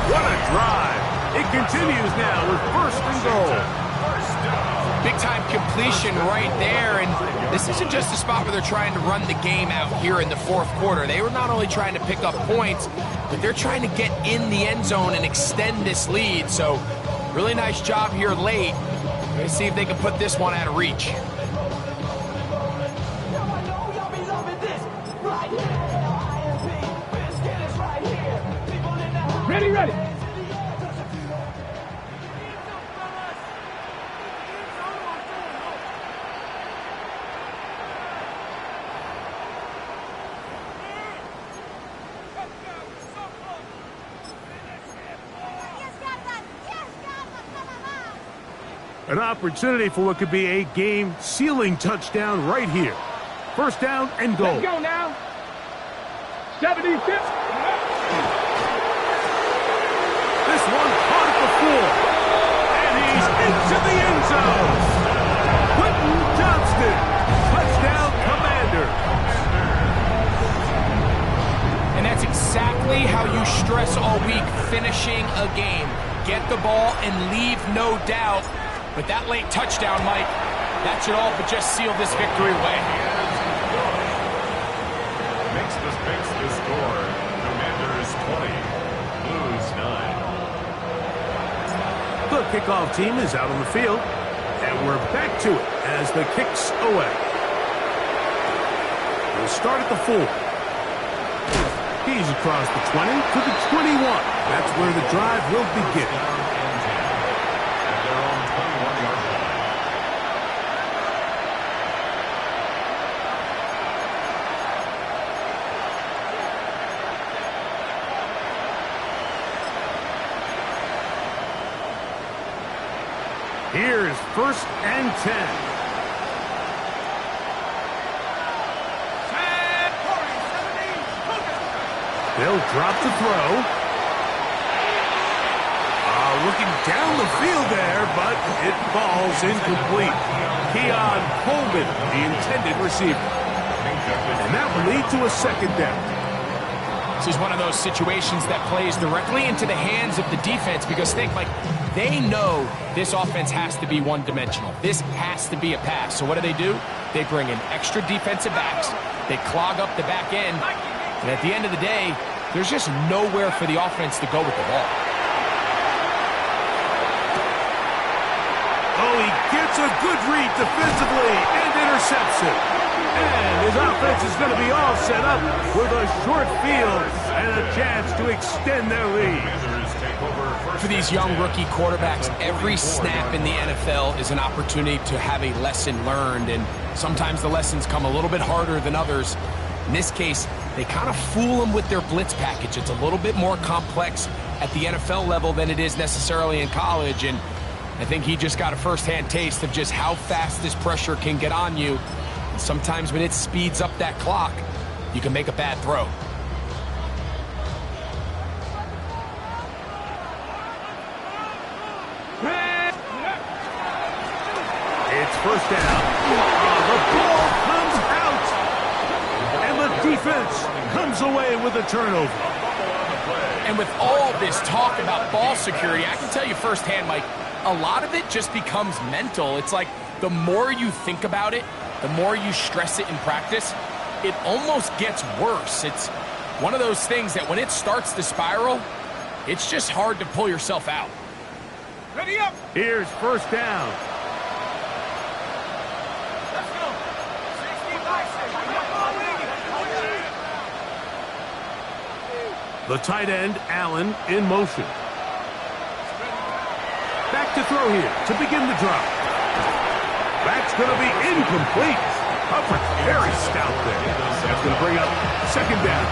What a drive. It continues now with first and goal. Big-time completion right there, and this isn't just a spot where they're trying to run the game out here in the fourth quarter. They were not only trying to pick up points, but they're trying to get in the end zone and extend this lead. So, really nice job here late. Let's see if they can put this one out of reach. Ready, ready. An opportunity for what could be a game-sealing touchdown right here. First down and goal. Let's go now. 76. This one caught at the floor. And he's into the end zone. Quentin Johnston. Touchdown, Commanders. And exactly how you stress all week, finishing a game. Get the ball and leave no doubt. But that late touchdown, Mike, that should all but just seal this victory away. Makes the score. Commanders 20, Blues 9. The kickoff team is out on the field, and we're back to it as the kick's away. We'll start at the 4. He's across the 20 to the 21. That's where the drive will begin. At their own 21-yard line. Here's 1st and 10. They'll drop to throw. Looking down the field there, but it falls incomplete. Keon Coleman, the intended receiver. And that will lead to a 2nd down. This is one of those situations that plays directly into the hands of the defense because think, like, they know this offense has to be one-dimensional. This has to be a pass. So what do? They bring in extra defensive backs. They clog up the back end. And at the end of the day, there's just nowhere for the offense to go with the ball. Oh, he gets a good read defensively and intercepts it. And his offense is going to be all set up with a short field and a chance to extend their lead. For these young rookie quarterbacks, every snap in the NFL is an opportunity to have a lesson learned, and sometimes the lessons come a little bit harder than others. In this case, they kind of fool them with their blitz package. It's a little bit more complex at the NFL level than it is necessarily in college, and I think he just got a first-hand taste of just how fast this pressure can get on you. And sometimes when it speeds up that clock, you can make a bad throw. It's 1st down. The ball comes out. And the defense comes away with a turnover. And with all this talk about ball security, I can tell you firsthand, Mike, a lot of it just becomes mental. It's like the more you think about it, the more you stress it in practice, it almost gets worse. It's one of those things that when it starts to spiral, it's just hard to pull yourself out. Ready up. Here's 1st down. Let's go. 65. The tight end, Allen, in motion. Back to throw here to begin the drive. That's going to be incomplete. Coverage very stout there. That's going to bring up 2nd down.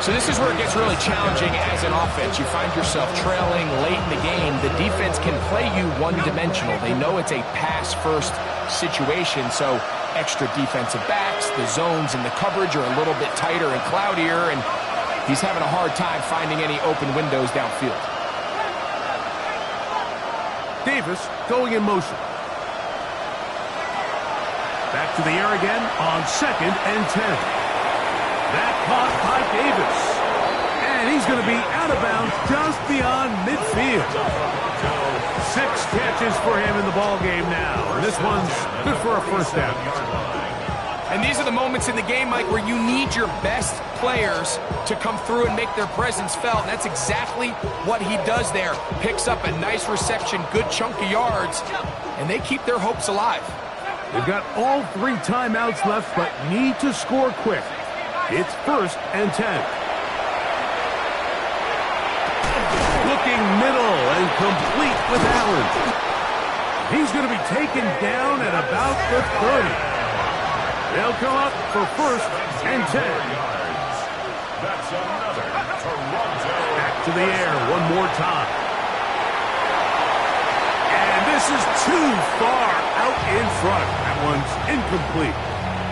So this is where it gets really challenging as an offense. You find yourself trailing late in the game. The defense can play you one-dimensional. They know it's a pass-first situation, so extra defensive backs, the zones and the coverage are a little bit tighter and cloudier, and he's having a hard time finding any open windows downfield. Davis going in motion. Back to the air again on 2nd and 10. That caught by Davis. And he's going to be out of bounds just beyond midfield. 6 catches for him in the ball game now. And this one's good for a 1st down. And these are the moments in the game, Mike, where you need your best players to come through and make their presence felt. And that's exactly what he does there. Picks up a nice reception, good chunk of yards, and they keep their hopes alive. They've got all 3 timeouts left, but need to score quick. It's 1st and 10. Looking middle and complete with Allen. He's going to be taken down at about the 30. They'll come up for 1st and 10. That's another Toronto. Back to the air one more time. And this is too far out in front. That one's incomplete.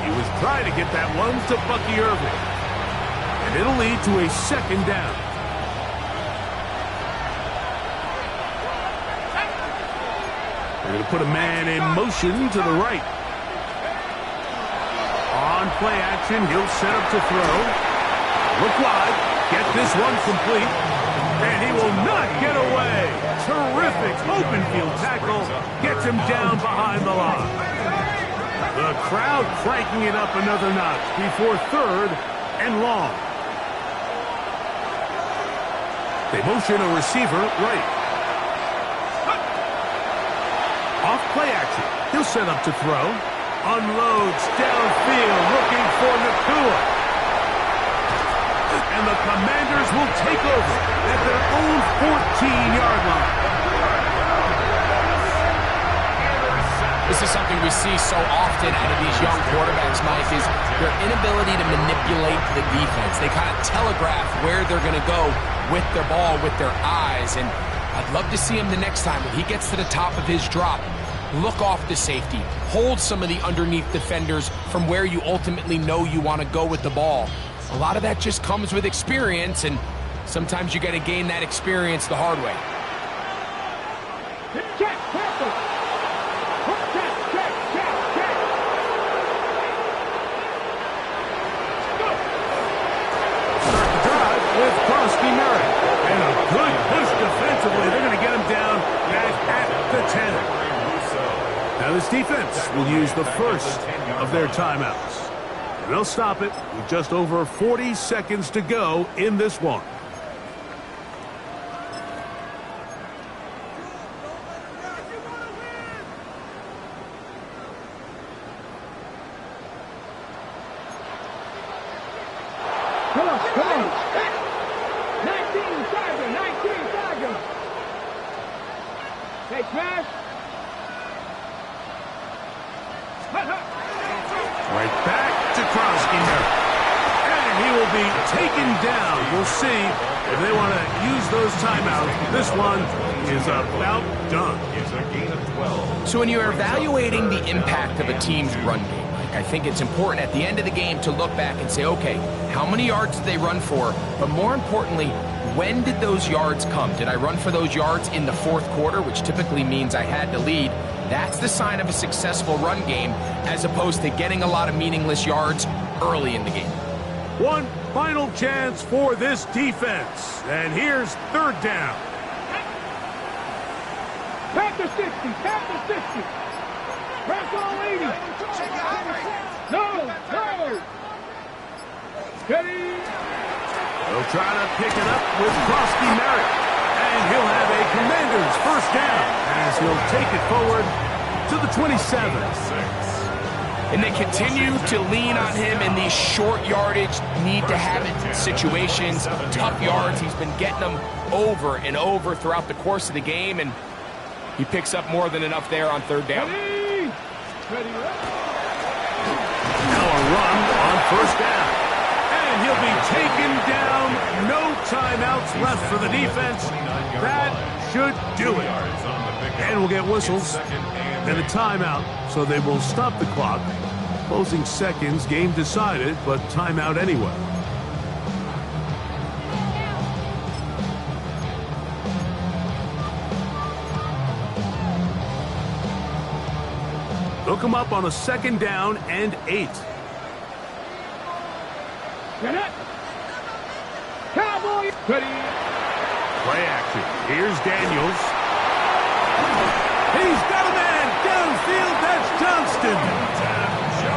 He was trying to get that one to Bucky Irving. And it'll lead to a 2nd down. They're going to put a man in motion to the right. On play action, he'll set up to throw. Look wide. get this one complete, and he will not get away. Terrific open field tackle gets him down behind the line. The crowd cranking it up another notch before 3rd and long. They motion a receiver right. Off play action. He'll set up to throw. Unloads downfield looking for Nakua. And the Commanders will take over at their own 14-yard line. This is something we see so often out of these young quarterbacks, Mike, is their inability to manipulate the defense. They kind of telegraph where they're going to go with their ball, with their eyes. And I'd love to see him the next time when he gets to the top of his drop. Look off the safety. Hold some of the underneath defenders from where you ultimately know you want to go with the ball. A lot of that just comes with experience, and sometimes you got to gain that experience the hard way. Check, tackle. Check, check, check, check. Go. Start the drive with Krosky Merritt. And a good push defensively. They're going to get him down back at the 10. Now this defense will use the first of their timeouts. And they'll stop it with just over 40 seconds to go in this one. Come on, come on. 19 Tiger, 19 Tiger. Hey, Smash. Right back to Krosky Merritt. And he will be taken down. We'll see if they want to use those timeouts. This one is about done. It's a gain of 12. So when you're evaluating the impact of a team's run game, I think it's important at the end of the game to look back and say, okay, how many yards did they run for? But more importantly, when did those yards come? Did I run for those yards in the 4th quarter, which typically means I had to lead? That's the sign of a successful run game, as opposed to getting a lot of meaningless yards early in the game. One final chance for this defense. And here's 3rd down. Panther 60, Panther 60. Press on 80. No, no. Steady. They'll try to pick it up with Krosky Merritt. And he'll have a Commanders 1st down as he'll take it forward to the 27. And they continue to lean on him in these short yardage, need-to-have-it situations, tough yards. He's been getting them over and over throughout the course of the game, and he picks up more than enough there on 3rd down. Ready. Now a run on 1st down. And he'll be taken down. No timeouts left for the defense. That should do it. And we'll get whistles and a timeout, so they will stop the clock. Closing seconds, game decided, but timeout anyway. They'll come up on a 2nd down and 8. Get it. Cowboy. Ready. Play action. Here's Daniels. He's got a man downfield. That's Johnston.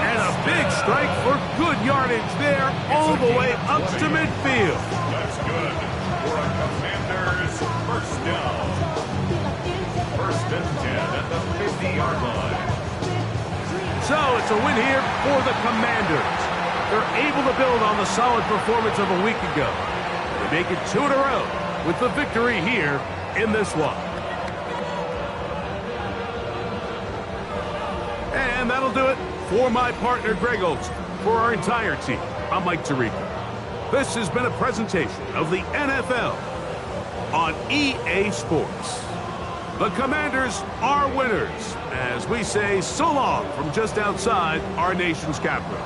And a big strike for good yardage there all the way up to midfield. That's good for a Commanders 1st down. 1st and 10 at the 50-yard line. So it's a win here for the Commanders. They're able to build on the solid performance of a week ago. They make it 2 in a row with the victory here in this one. And that'll do it for my partner, Greg Olson. For our entire team, I'm Mike Tirico. This has been a presentation of the NFL on EA Sports. The Commanders are winners, as we say so long from just outside our nation's capital.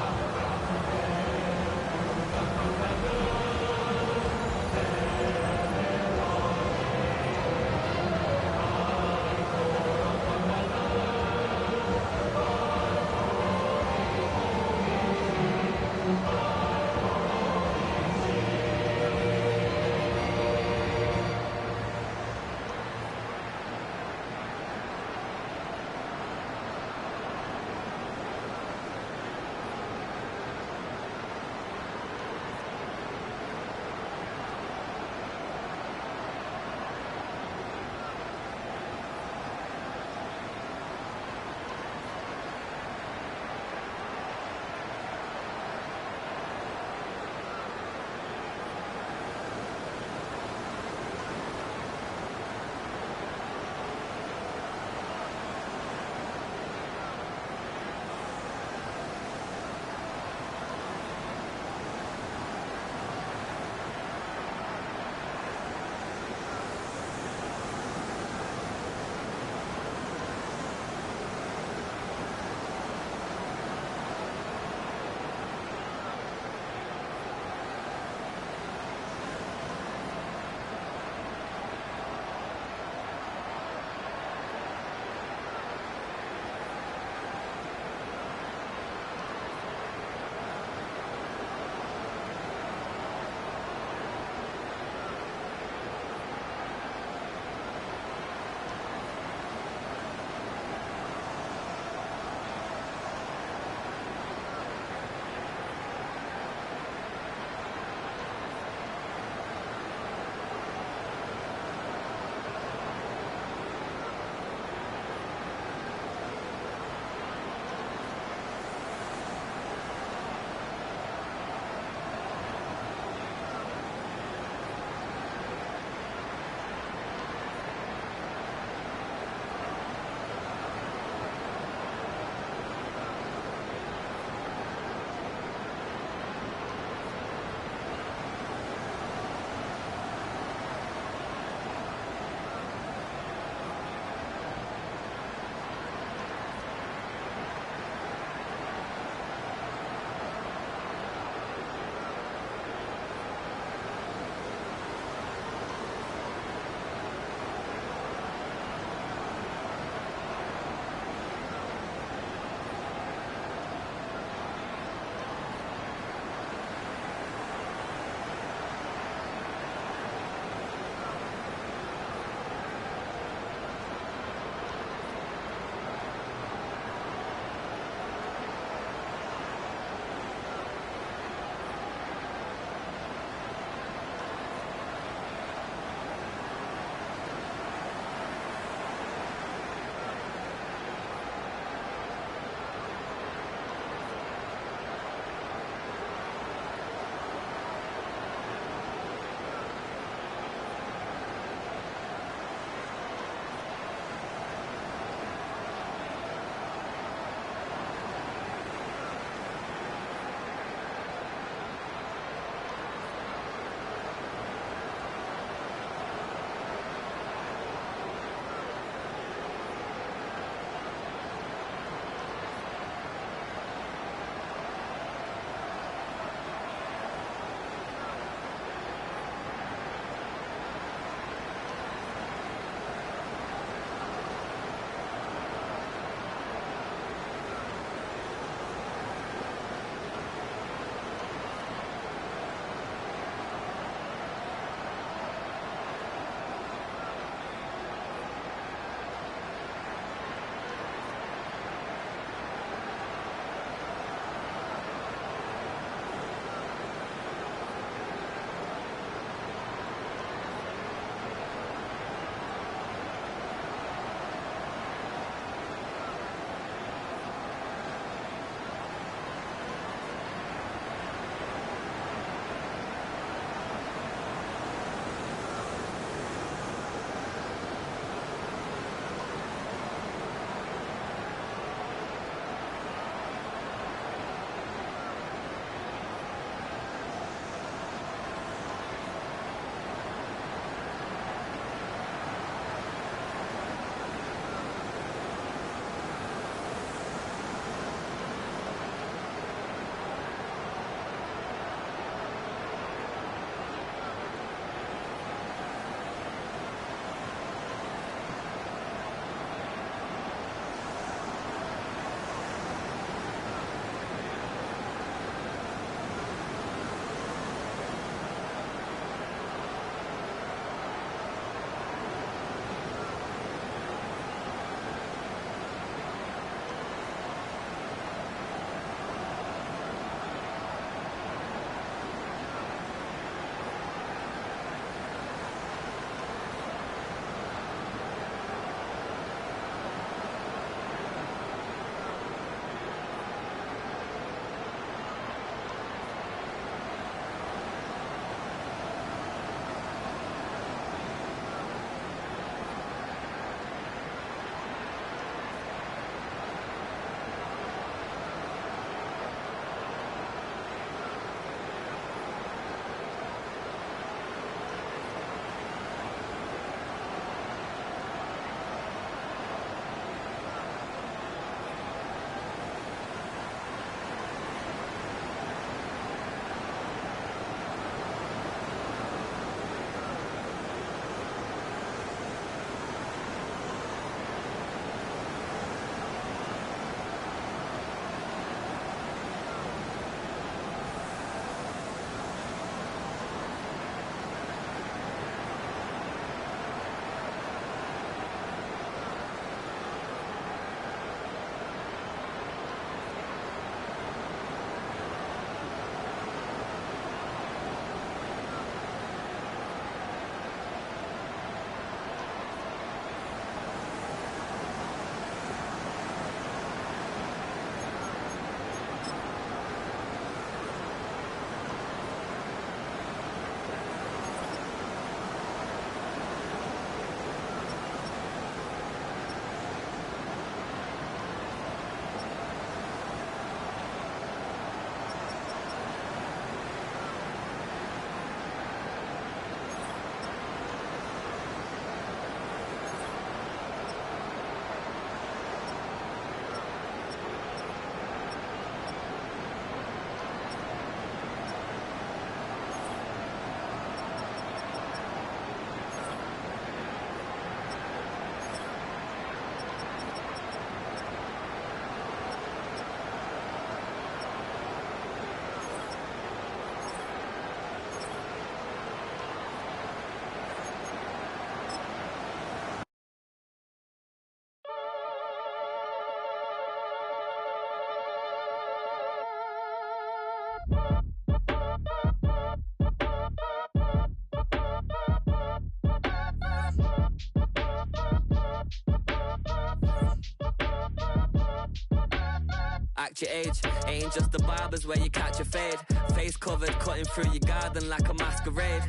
match your age. Ain't just the barbers where you catch a fade. Face covered, cutting through your garden like a masquerade.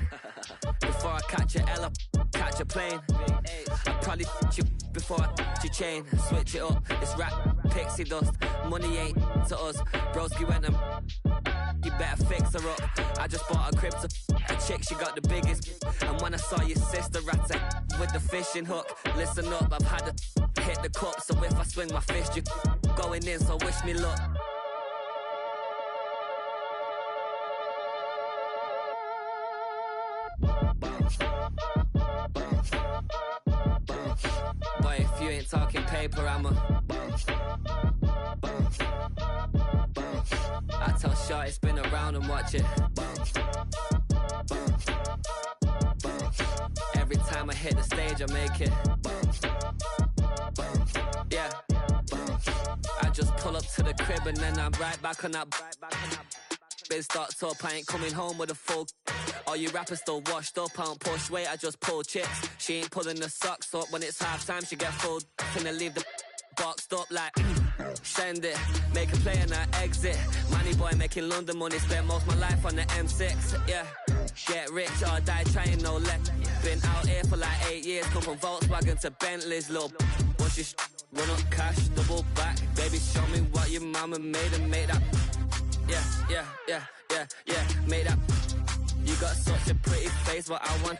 Before I catch a L, catch a plane. I probably you before I your chain. Switch it up, it's rap, pixie dust. Money ain't to us. Broski went and you better fix her up. I just bought a crib to a chick, she got the biggest. And when I saw your sister at with the fishing hook, listen up, I've had to hit the cup. So if I swing my fist, you going in, so wish me luck. Boy, if you ain't talking paper, I'm a I tell Shorty spin around and watch it. Every time I hit the stage, I make it. Yeah. I just pull up to the crib and then I'm right back on that. Biz starts up, I ain't coming home with a full. All you rappers still washed up, I don't push weight, I just pull chicks. She ain't pulling the socks up, when it's half time she get full. Finna leave the boxed up like send it, make a play and I exit. Money boy making London money, spent most of my life on the M6. Yeah, get rich or die trying, no let. Been out here for like 8 years, come from Volkswagen to Bentley's, little. Once you run up cash, double back. Baby, show me what your mama made and made up. Yeah, made up. You got such a pretty face, what I want.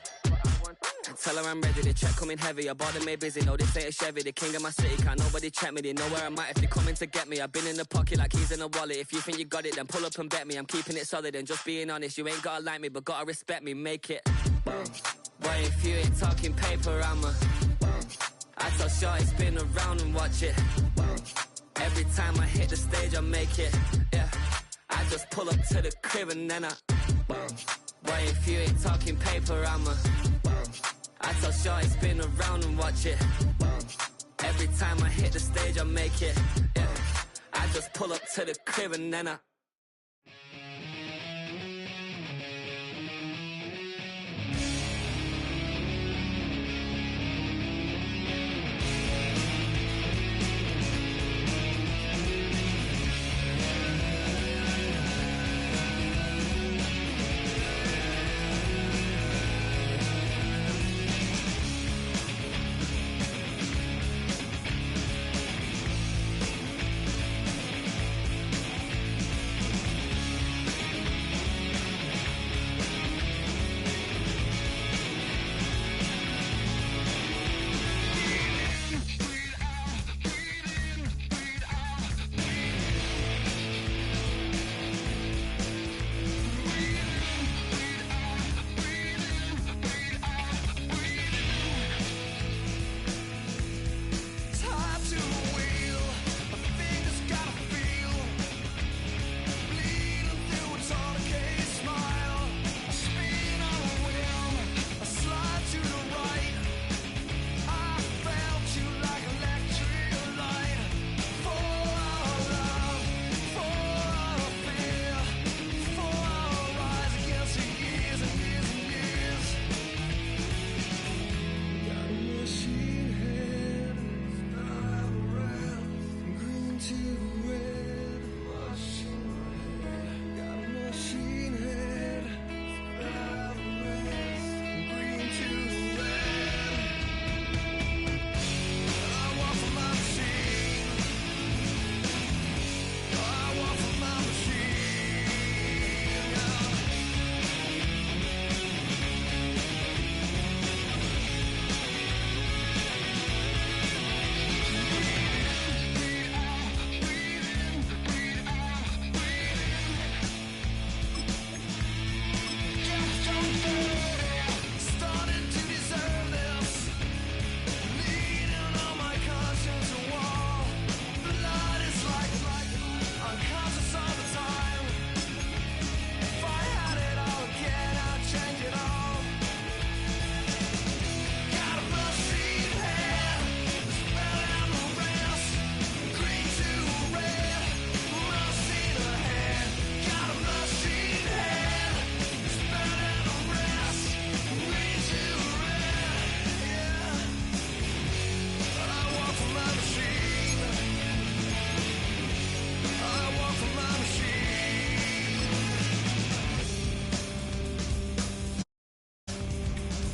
Tell her I'm ready, the check coming heavy. I bought them made busy, no, this ain't a Chevy. The king of my city, can't nobody check me. They know where I'm at if they coming to get me. I've been in the pocket like keys in a wallet. If you think you got it, then pull up and bet me. I'm keeping it solid and just being honest. You ain't gotta like me, but gotta respect me, make it. Boy, if you ain't talking paper, I'm a I tell Shorty spin around and watch it. Every time I hit the stage, I make it. Yeah, I just pull up to the crib and then I Boy, if you ain't talking paper, I'm a I tell Shorty spin around and watch it. Every time I hit the stage, I make it. Yeah, I just pull up to the crib and then I